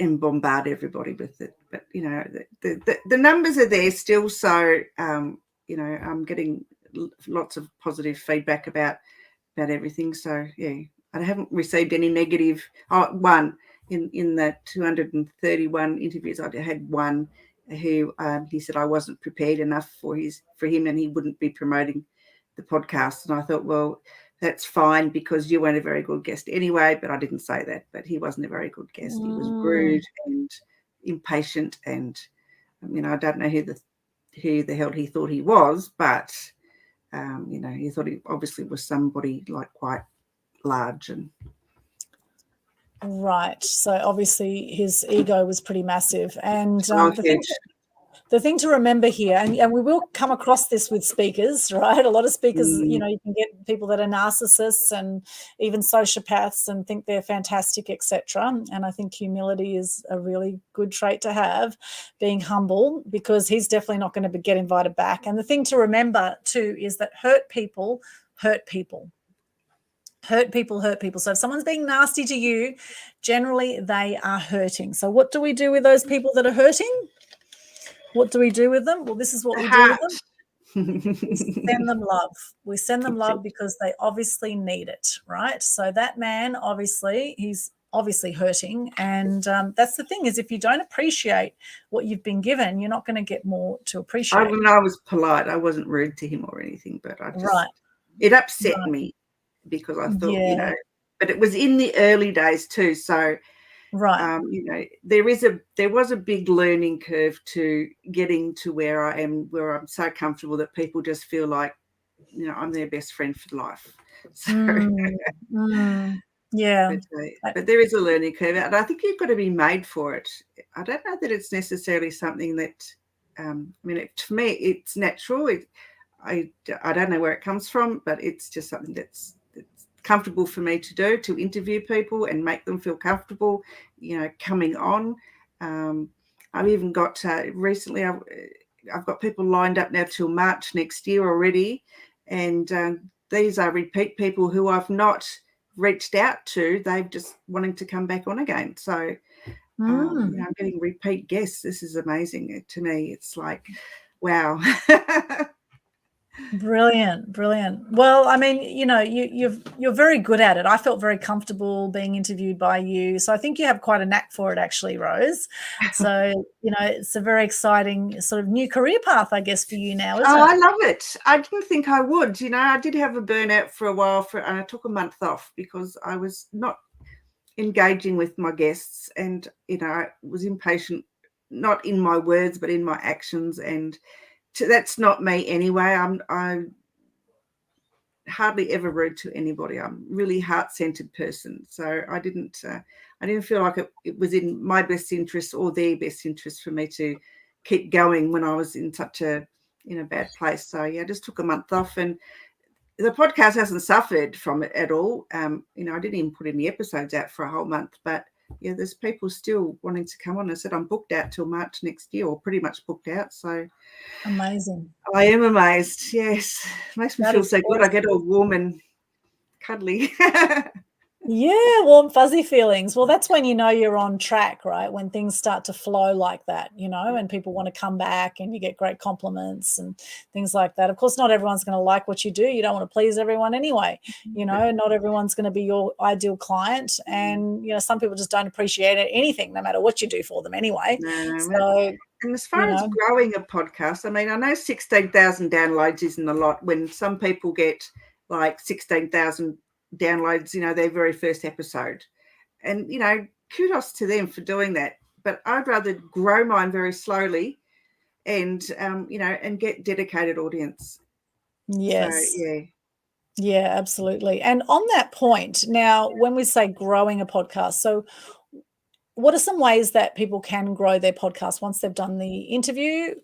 bombard everybody with it. But the numbers are there still. So I'm getting lots of positive feedback about everything. So yeah, I haven't received any negative. One in the 231 interviews, I had one who he said I wasn't prepared enough for him, and he wouldn't be promoting the podcast. And I thought, well, that's fine, because you weren't a very good guest anyway. But I didn't say that. But he wasn't a very good guest. He was rude and impatient, and I don't know who the hell he thought he was, but he thought he obviously was somebody like quite large. And right, so obviously his ego was pretty massive. And the thing to remember here, and we will come across this with speakers, right? A lot of speakers, you can get people that are narcissists and even sociopaths and think they're fantastic, etc. And I think humility is a really good trait to have, being humble, because he's definitely not going to get invited back. And the thing to remember too is that hurt people hurt people. Hurt people hurt people. So if someone's being nasty to you, generally they are hurting. So what do we do with those people that are hurting? What do we do with them? Well, this is what we do with them. We send them love. We send them love because they obviously need it, right? So that man, obviously, he's obviously hurting. And that's the thing, is if you don't appreciate what you've been given, you're not going to get more to appreciate. I was polite. I wasn't rude to him or anything, but I just, it upset me because I thought, but it was in the early days too. So, there was a big learning curve to getting to where I am, where I'm so comfortable that people just feel like, I'm their best friend for life. So, but there is a learning curve, and I think you've got to be made for it. I don't know that it's necessarily something that, to me, it's natural. I don't know where it comes from, but it's just something that's comfortable for me to do, to interview people and make them feel comfortable, coming on. I've even got recently, I've got people lined up now till March next year already, and these are repeat people who I've not reached out to. They've just wanting to come back on again. So I'm getting repeat guests. This is amazing to me. It's like, wow. Brilliant. Well, I mean, you're very good at it. I felt very comfortable being interviewed by you. So I think you have quite a knack for it, actually, Rose. So, it's a very exciting sort of new career path, I guess, for you now, isn't it? I love it. I didn't think I would. I did have a burnout for a while, and I took a month off because I was not engaging with my guests, and, I was impatient, not in my words, but in my actions, and that's not me anyway. I'm hardly ever rude to anybody. I'm a really heart-centered person. So I didn't feel like it was in my best interest or their best interest for me to keep going when I was in such a bad place. So I just took a month off, and the podcast hasn't suffered from it at all. I didn't even put any episodes out for a whole month, but there's people still wanting to come on. I said I'm booked out till March next year, or pretty much booked out. So amazing. I am amazed. Yes, makes me feel so good. I get all warm and cuddly. Yeah, warm, fuzzy feelings. Well, that's when you're on track, right? When things start to flow like that, and people want to come back and you get great compliments and things like that. Of course, not everyone's going to like what you do. You don't want to please everyone anyway. Not everyone's going to be your ideal client. And, some people just don't appreciate anything, no matter what you do for them anyway. So, and as far as growing a podcast, I know 16,000 downloads isn't a lot when some people get like 16,000 downloads, their very first episode, and kudos to them for doing that. But I'd rather grow mine very slowly and and get dedicated audience. Yes. So, yeah, absolutely. And on that point, now when we say growing a podcast, so what are some ways that people can grow their podcast once they've done the interview?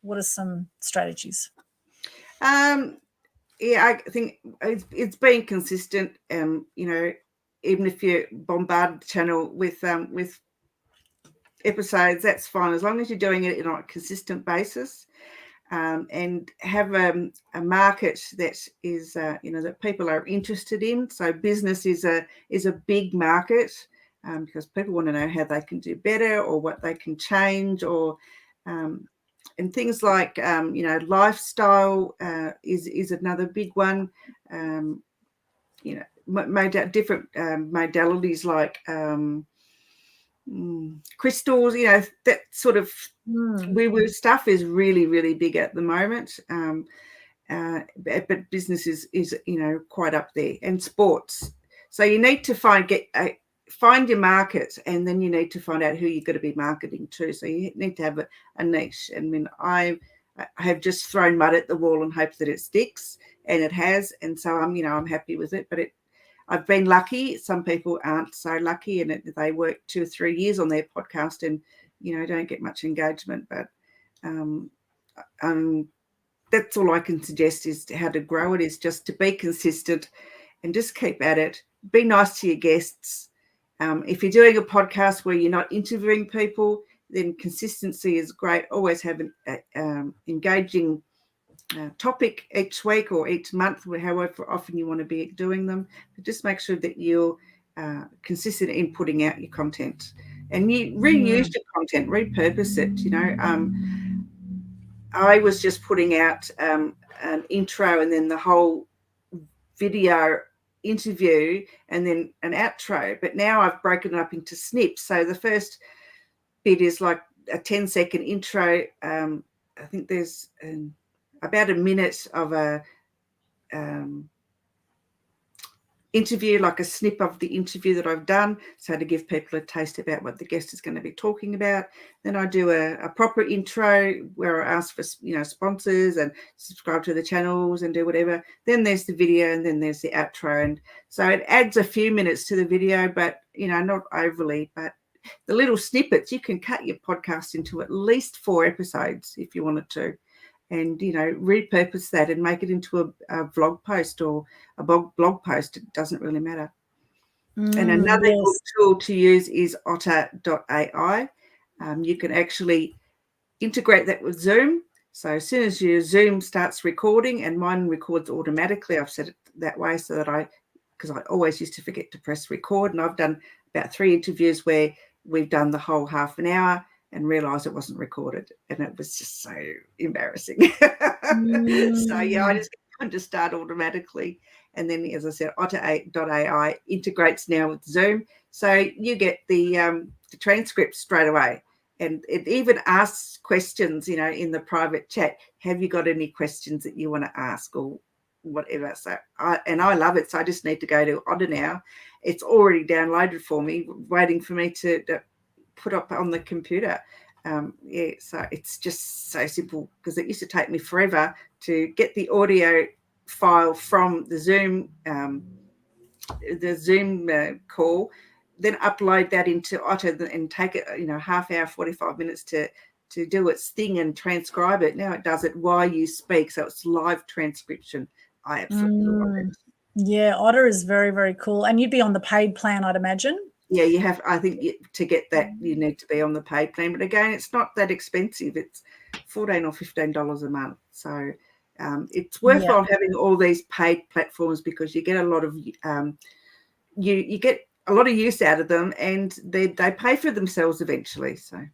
What are some strategies? I think it's being consistent. Even if you bombard the channel with episodes, that's fine, as long as you're doing it on a consistent basis, and have a market that is that people are interested in. So business is a big market, because people want to know how they can do better or what they can change, or and things like lifestyle is another big one. Different modalities like crystals. That sort of woo-woo stuff is really, really big at the moment. But business is quite up there, and sports. So you need to find your market, and then you need to find out who you're going to be marketing to. So you need to have a niche. And I have just thrown mud at the wall and hope that it sticks, and it has. And so I'm happy with it. But I've been lucky. Some people aren't so lucky, and they work 2 or 3 years on their podcast and don't get much engagement. But that's all I can suggest is how to grow it, is just to be consistent and just keep at it. Be nice to your guests. If you're doing a podcast where you're not interviewing people, then consistency is great. Always have an engaging topic each week or each month, or however often you want to be doing them. But just make sure that you're consistent in putting out your content, and you reuse your content, repurpose it. I was just putting out an intro and then the whole video interview and then an outro, but now I've broken it up into snips. So the first bit is like a 10-second intro. I think there's about a minute of a interview, like a snip of the interview that I've done, so to give people a taste about what the guest is going to be talking about. Then I do a proper intro where I ask for sponsors and subscribe to the channels and do whatever. Then there's the video, and then there's the outro, and so it adds a few minutes to the video, but not overly. But the little snippets, you can cut your podcast into at least 4 episodes if you wanted to, and repurpose that and make it into a vlog post or a blog post. It doesn't really matter. And another good tool to use is otter.ai. You can actually integrate that with Zoom. So as soon as your Zoom starts recording, and mine records automatically, I've set it that way so that because I always used to forget to press record, and I've done about 3 interviews where we've done the whole half an hour and realised it wasn't recorded, and it was just so embarrassing. So yeah, I just get to start automatically, and then, as I said, otter.ai integrates now with Zoom, so you get the transcript straight away, and it even asks questions, in the private chat. Have you got any questions that you want to ask or whatever? So I love it. So I just need to go to Otter now. It's already downloaded for me, waiting for me to put up on the computer. So it's just so simple, because it used to take me forever to get the audio file from the Zoom call, then upload that into Otter and take it half hour, 45 minutes to do its thing and transcribe it. Now it does it while you speak, so it's live transcription. I absolutely love it. Yeah, Otter is very, very cool. And you'd be on the paid plan, I'd imagine. Yeah, you have. I think to get that, you need to be on the paid plan. But again, it's not that expensive. It's $14 or $15 a month. So it's worthwhile having all these paid platforms, because you get a lot of you get a lot of use out of them, and they pay for themselves eventually. So.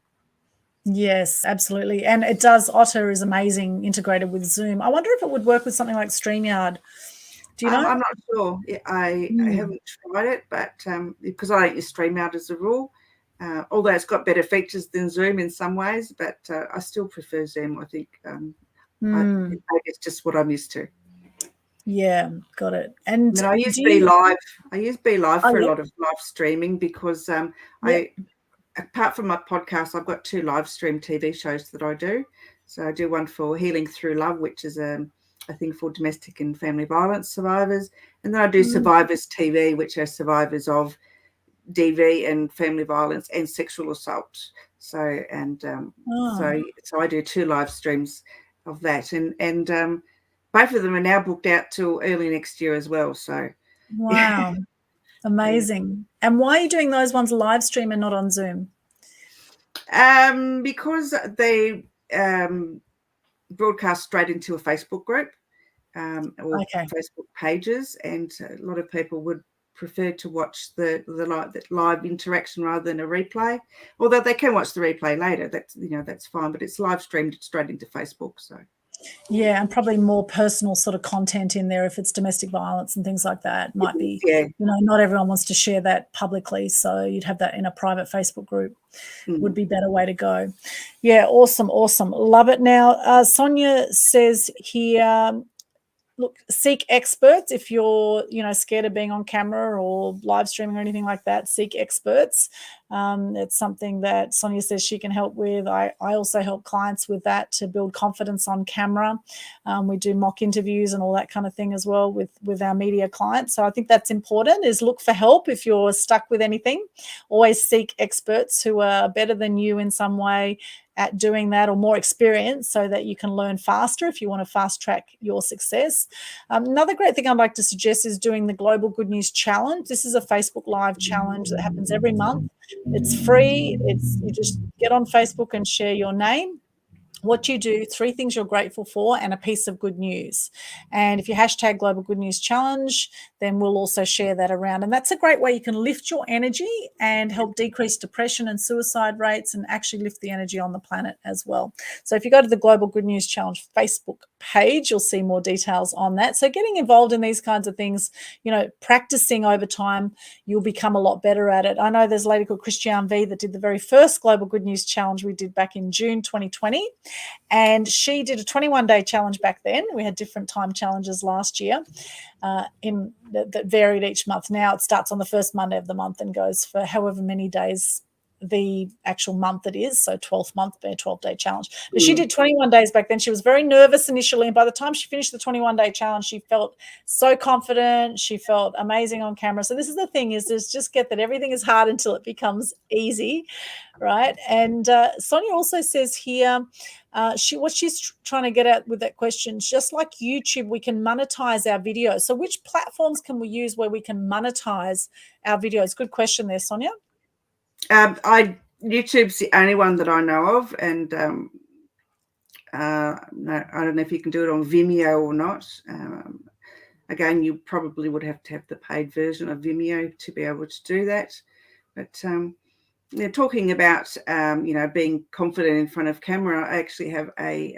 Yes, absolutely. And it does. Otter is amazing, integrated with Zoom. I wonder if it would work with something like StreamYard. Do you know? I'm not sure. I haven't tried it, but because I don't use StreamYard as a rule, although it's got better features than Zoom in some ways, but I still prefer Zoom. I think it's just what I'm used to. Yeah, got it. And I use Be Live. I use Be Live for a lot of live streaming, because apart from my podcast, I've got 2 live stream TV shows that I do. So I do one for Healing Through Love, which is a thing for domestic and family violence survivors. And then I do Survivors TV, which are survivors of DV and family violence and sexual assault. So, and so I do 2 live streams of that. And both of them are now booked out till early next year as well. So, wow. Amazing. And why are you doing those ones live stream and not on Zoom? Because they broadcast straight into a Facebook group or Facebook pages, and a lot of people would prefer to watch the live interaction rather than a replay. Although they can watch the replay later, that's fine. But it's live streamed straight into Facebook. So. Yeah, and probably more personal sort of content in there if it's domestic violence and things like that. Might be, not everyone wants to share that publicly, so you'd have that in a private Facebook group. Would be a better way to go. Yeah, awesome. Love it. Now, Sonia says here, look, seek experts if you're, scared of being on camera or live streaming or anything like that. Seek experts. It's something that Sonia says she can help with. I also help clients with that, to build confidence on camera. We do mock interviews and all that kind of thing as well with our media clients. So I think that's important, is look for help if you're stuck with anything. Always seek experts who are better than you in some way at doing that, or more experience, so that you can learn faster if you want to fast track your success. Another great thing I'd like to suggest is doing the Global Good News Challenge. This is a Facebook Live challenge that happens every month. It's free. You just get on Facebook and share your name what you do, 3 things you're grateful for, and a piece of good news. And if you hashtag Global Good News Challenge, then we'll also share that around. And that's a great way you can lift your energy and help decrease depression and suicide rates and actually lift the energy on the planet as well. So if you go to the Global Good News Challenge Facebook page, you'll see more details on that. So getting involved in these kinds of things, practicing over time, you'll become a lot better at it. I know there's a lady called Christiane V that did the very first Global Good News Challenge we did back in June 2020. And she did a 21-day challenge back then. We had different time challenges last year that varied each month. Now it starts on the first Monday of the month and goes for however many days the actual month it is. So 12th month, be a 12-day challenge. But she did 21 days back then. She was very nervous initially. And by the time she finished the 21-day challenge, she felt so confident. She felt amazing on camera. So this is the thing is just get that everything is hard until it becomes easy, right? And Sonia also says here, what she's trying to get at with that question, just like YouTube, we can monetize our videos. So which platforms can we use where we can monetize our videos? Good question there, Sonia. YouTube's the only one that I know of, and no, I don't know if you can do it on Vimeo or not. Again, you probably would have to have the paid version of Vimeo to be able to do that. But talking about being confident in front of camera, I actually have a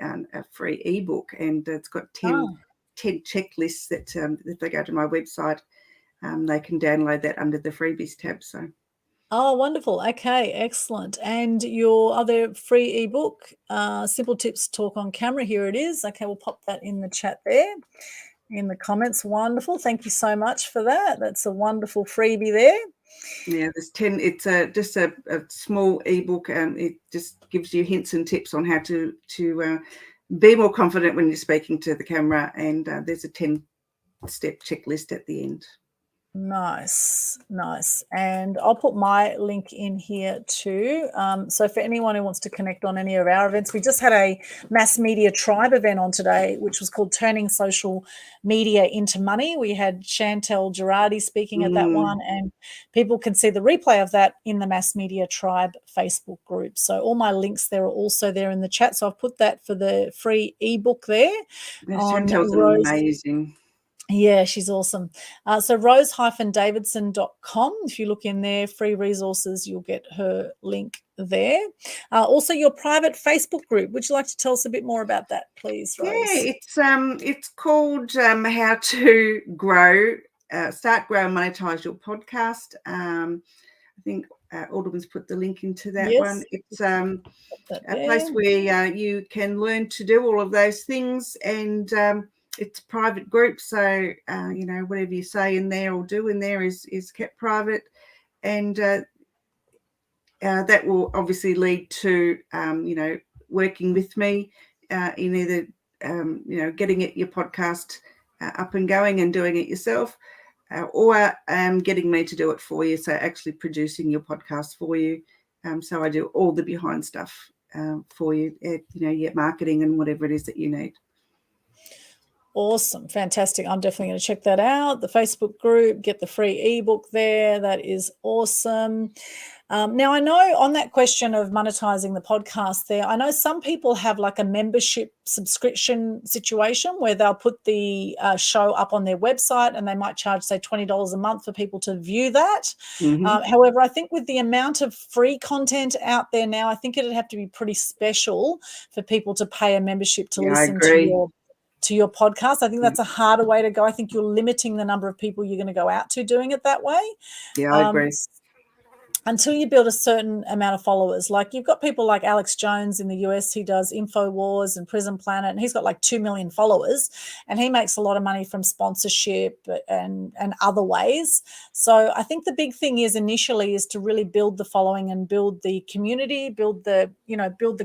free ebook, and it's got 10 checklists that if they go to my website, they can download that under the freebies tab. So. Oh, wonderful. Okay, excellent. And your other free ebook, Simple Tips Talk on Camera, here it is. Okay, we'll pop that in the chat there, in the comments. Wonderful. Thank you so much for that. That's a wonderful freebie there. Yeah, there's 10. It's just a small ebook, and it just gives you hints and tips on how to be more confident when you're speaking to the camera. And there's a 10-step checklist at the end. Nice. And I'll put my link in here too. So for anyone who wants to connect on any of our events, we just had a mass media tribe event on today, which was called Turning Social Media into Money. We had Chantel Girardi speaking at that one, and people can see the replay of that in the Mass Media Tribe Facebook group. So all my links there are also there in the chat. So I've put that for the free ebook there. Chantel's amazing. Yeah, she's awesome. So rose-davidson.com. If you look in there, free resources, you'll get her link there. Also, your private Facebook group. Would you like to tell us a bit more about that, please, Rose? Yeah, it's called How to Start, Grow, and Monetize Your Podcast. I think Aldwyn's put the link into that one. It's a place where you can learn to do all of those things, and it's a private group, so whatever you say in there or do in there is kept private, and that will obviously lead to working with me in either getting your podcast up and going and doing it yourself, or getting me to do it for you, so actually producing your podcast for you. So I do all the behind stuff for you, your marketing and whatever it is that you need. Awesome. Fantastic. I'm definitely going to check that out. The Facebook group, get the free ebook there. That is awesome. Now, I know on that question of monetizing the podcast there, I know some people have like a membership subscription situation where they'll put the show up on their website, and they might charge, say, $20 a month for people to view that. However, I think with the amount of free content out there now, I think it'd have to be pretty special for people to pay a membership to listen to your podcast. I think that's a harder way to go. I think you're limiting the number of people you're going to go out to doing it that way. Yeah, I agree. Until you build a certain amount of followers. Like you've got people like Alex Jones in the US, he does InfoWars and Prison Planet, and he's got like 2 million followers, and he makes a lot of money from sponsorship and other ways. So I think the big thing is initially is to really build the following and build the community, build the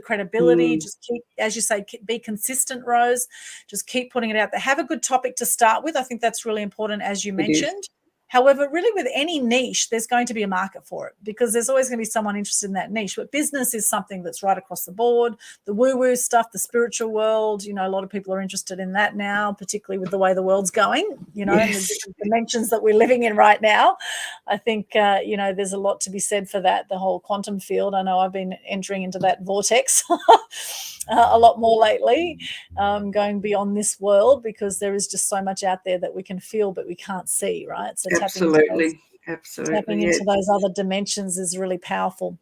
credibility. Just keep, as you say, be consistent, Rose. Just keep putting it out there. Have a good topic to start with. I think that's really important, as you mentioned. However, really with any niche, there's going to be a market for it because there's always going to be someone interested in that niche. But business is something that's right across the board. The woo-woo stuff, the spiritual world, a lot of people are interested in that now, particularly with the way the world's going, and the different dimensions that we're living in right now. I think, there's a lot to be said for that, the whole quantum field. I know I've been entering into that vortex a lot more lately, going beyond this world, because there is just so much out there that we can feel but we can't see, right? So Absolutely. tapping into those other dimensions is really powerful.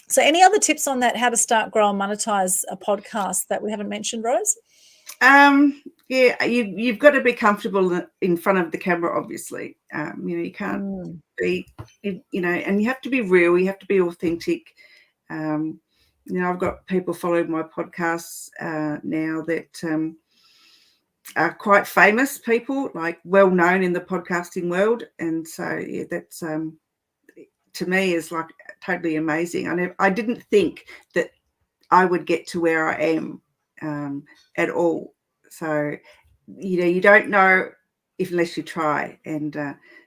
So any other tips on that, how to start, grow, and monetize a podcast that we haven't mentioned, Rose? You've got to be comfortable in front of the camera, obviously. You can't be, and you have to be real. You have to be authentic. I've got people following my podcasts now that are quite famous people, like well known in the podcasting world. And so, that's to me is like totally amazing. I didn't think that I would get to where I am at all. So, you don't know unless you try. And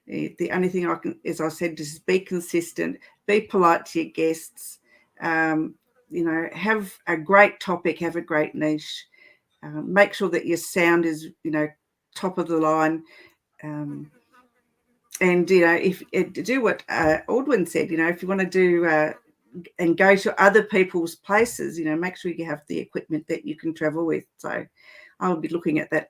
the only thing I can, as I said, just be consistent, be polite to your guests, have a great topic, have a great niche, make sure that your sound is, top of the line. And, if do what Aldwyn said, if you want to do and go to other people's places, make sure you have the equipment that you can travel with. So I'll be looking at that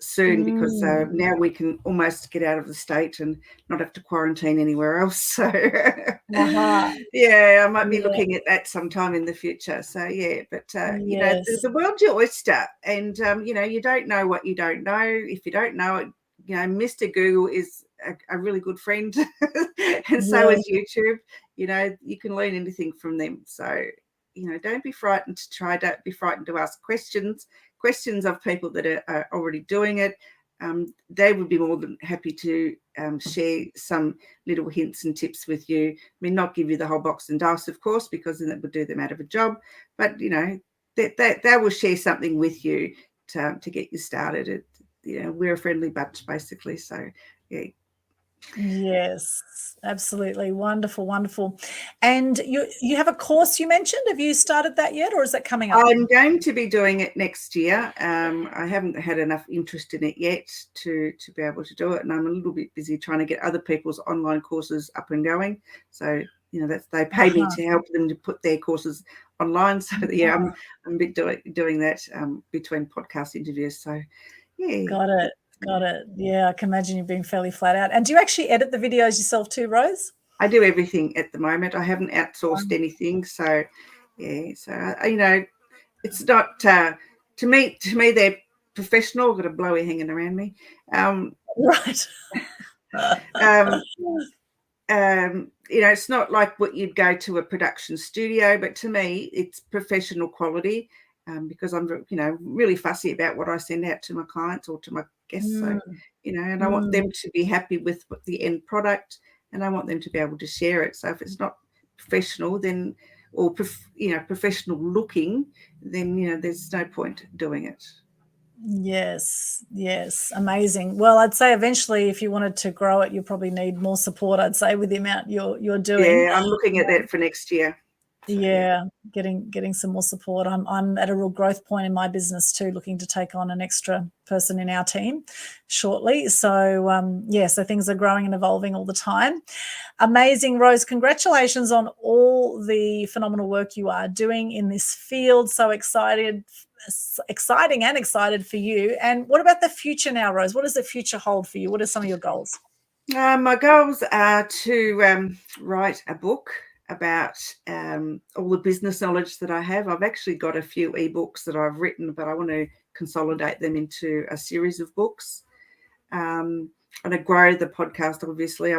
soon, because now we can almost get out of the state and not have to quarantine anywhere else. So I might be looking at that sometime in the future. So but the world's your oyster, and you don't know what you don't know. If you don't know it, Mr. Google is a really good friend, and so is YouTube. You can learn anything from them. So don't be frightened to try. Don't be frightened to ask questions of people that are already doing it. They would be more than happy to share some little hints and tips with you. I mean, not give you the whole box and dice, of course, because then it would do them out of a job. But they will share something with you to get you started. We're a friendly bunch, basically. So Yes, absolutely. Wonderful. And you have a course you mentioned. Have you started that yet, or is that coming up? I'm going to be doing it next year. I haven't had enough interest in it yet to be able to do it, and I'm a little bit busy trying to get other people's online courses up and going. So they pay me to help them to put their courses online. So I'm a bit doing that between podcast interviews. So Got it. Yeah, I can imagine you being fairly flat out. And do you actually edit the videos yourself too, Rose? I do everything at the moment. I haven't outsourced anything. So, it's not to me. They're professional. I've got a blowy hanging around me. Right. It's not like what you'd go to a production studio, but to me, it's professional quality. Because I'm, really fussy about what I send out to my clients or to my guests. So, and I want them to be happy with the end product, and I want them to be able to share it. So if it's not professional, then, or professional looking, then there's no point doing it. Yes, amazing. Well, I'd say eventually, if you wanted to grow it, you probably need more support, I'd say, with the amount you're doing. Yeah, I'm looking at that for next year. So, getting some more support. I'm at a real growth point in my business too, looking to take on an extra person in our team shortly. So so things are growing and evolving all the time. Amazing, Rose. Congratulations on all the phenomenal work you are doing in this field. So exciting and excited for you. And what about the future now, Rose? What does the future hold for you? What are some of your goals? My goals are to write a book about all the business knowledge that I have. I've actually got a few ebooks that I've written, but I want to consolidate them into a series of books. And I grow the podcast, obviously.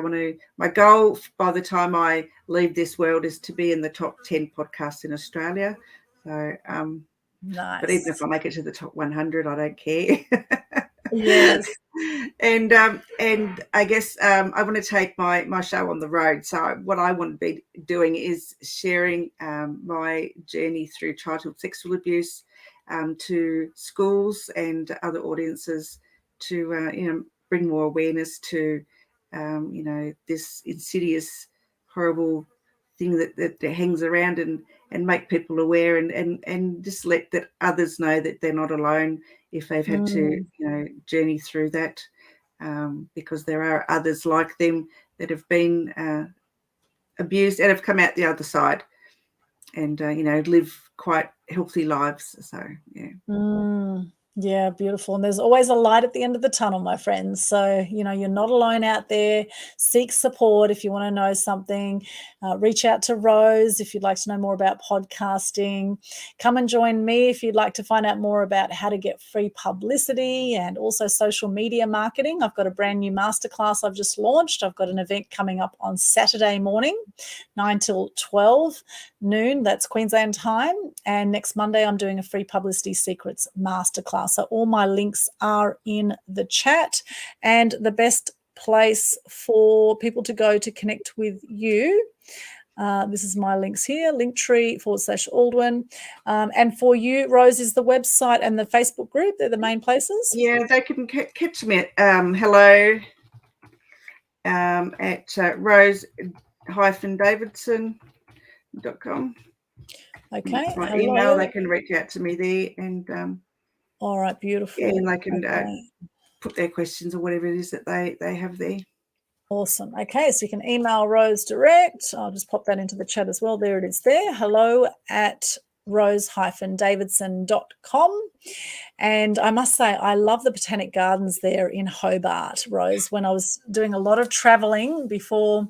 My goal by the time I leave this world is to be in the top 10 podcasts in Australia. So, nice. But even if I make it to the top 100, I don't care. Yes. And I guess I want to take my show on the road. So what I want to be doing is sharing my journey through childhood sexual abuse to schools and other audiences to bring more awareness to this insidious, horrible thing that hangs around and make people aware and just let that others know that they're not alone if they've had to journey through that. because there are others like them that have been abused and have come out the other side and, live quite healthy lives. So, yeah. Yeah, beautiful. And there's always a light at the end of the tunnel, my friends. So, you're not alone out there. Seek support if you want to know something. Reach out to Rose if you'd like to know more about podcasting. Come and join me if you'd like to find out more about how to get free publicity and also social media marketing. I've got a brand new masterclass I've just launched. I've got an event coming up on Saturday morning, 9 till 12 noon. That's Queensland time. And next Monday, I'm doing a free publicity secrets masterclass. So all my links are in the chat, and the best place for people to go to connect with you. This is my links here, linktree/Aldwyn. And for you, Rose, is the website and the Facebook group. They're the main places. Yeah, they can catch me at hello at rose-davidson.com. Okay. That's my hello. email. They can reach out to me there, and all right, beautiful. Yeah, and they can put their questions or whatever it is that they have there. Awesome. Okay, so you can email Rose direct. I'll just pop that into the chat as well. There it is there. hello at rose-davidson.com. And I must say, I love the Botanic Gardens there in Hobart, Rose. When I was doing a lot of traveling before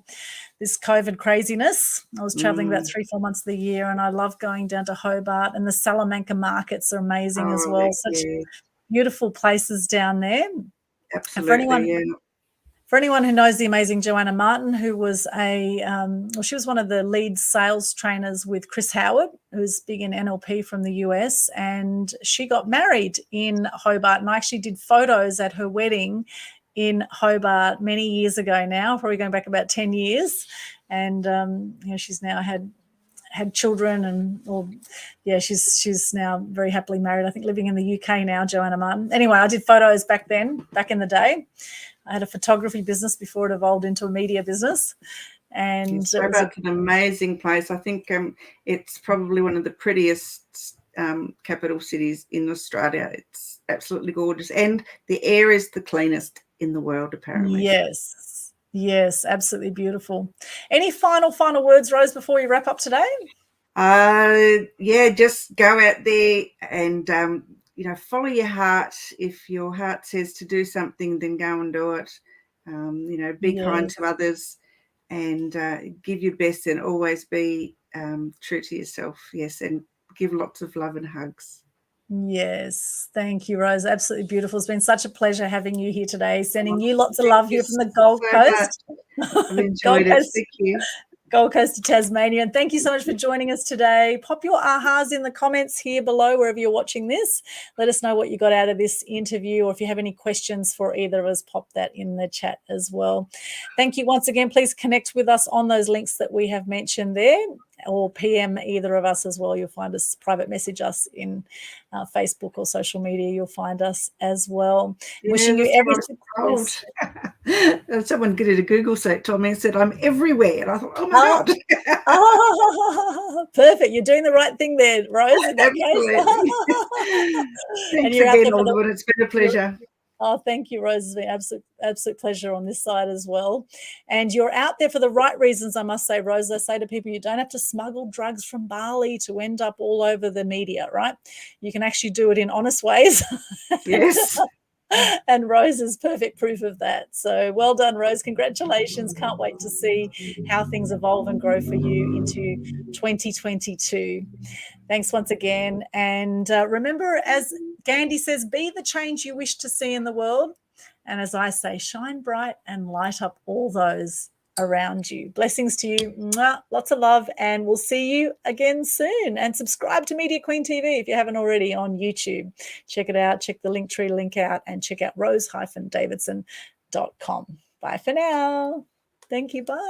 this COVID craziness, I was traveling about 3-4 months of the year, and I love going down to Hobart, and the Salamanca markets are amazing as well. Such beautiful places down there. Absolutely, For anyone who knows the amazing Joanna Martin, who was she was one of the lead sales trainers with Chris Howard, who's big in NLP from the US, and she got married in Hobart, and I actually did photos at her wedding in Hobart many years ago now, probably going back about 10 years, and she's now had children, and she's now very happily married, I think, living in the UK now, Joanna Martin. Anyway, I did photos back in the day. I had a photography business before it evolved into a media business. And Hobart's an amazing place. I think it's probably one of the prettiest capital cities in Australia. It's absolutely gorgeous, and the air is the cleanest in the world, apparently. Yes, absolutely beautiful. Any final words, Rose, before we wrap up today? Just go out there and follow your heart. If your heart says to do something, then go and do it. Be kind to others, and give your best, and always be true to yourself. Yes, and give lots of love and hugs. Yes, thank you, Rose. Absolutely beautiful. It's been such a pleasure having you here today. Sending you lots of love here from the Gold Coast. I've enjoyed it. Thank you. Gold Coast to Tasmania. And thank you so much for joining us today. Pop your ahas in the comments here below, wherever you're watching this. Let us know what you got out of this interview, or if you have any questions for either of us, pop that in the chat as well. Thank you once again. Please connect with us on those links that we have mentioned there, or PM either of us as well. You'll find us, private message us in Facebook or social media. You'll find us as well. Wishing you every success. Someone did a Google search on me and said, I'm everywhere. And I thought, oh my God. Perfect. You're doing the right thing there, Rose, in that case. Thanks again, Aldwyn. It's been a pleasure. Oh, thank you, Rose. It's been absolute pleasure on this side as well. And you're out there for the right reasons, I must say, Rose. I say to people, you don't have to smuggle drugs from Bali to end up all over the media, right? You can actually do it in honest ways. Yes. And Rose is perfect proof of that. So well done, Rose. Congratulations. Can't wait to see how things evolve and grow for you into 2022. Thanks once again. And remember, as Gandhi says, be the change you wish to see in the world. And as I say, shine bright and light up all those around you. Blessings to you. Mwah, lots of love, and we'll see you again soon. And subscribe to Media Queen TV if you haven't already on YouTube. Check it out. Check the Linktree link out, and check out rose-davidson.com. Bye for now. Thank you. Bye.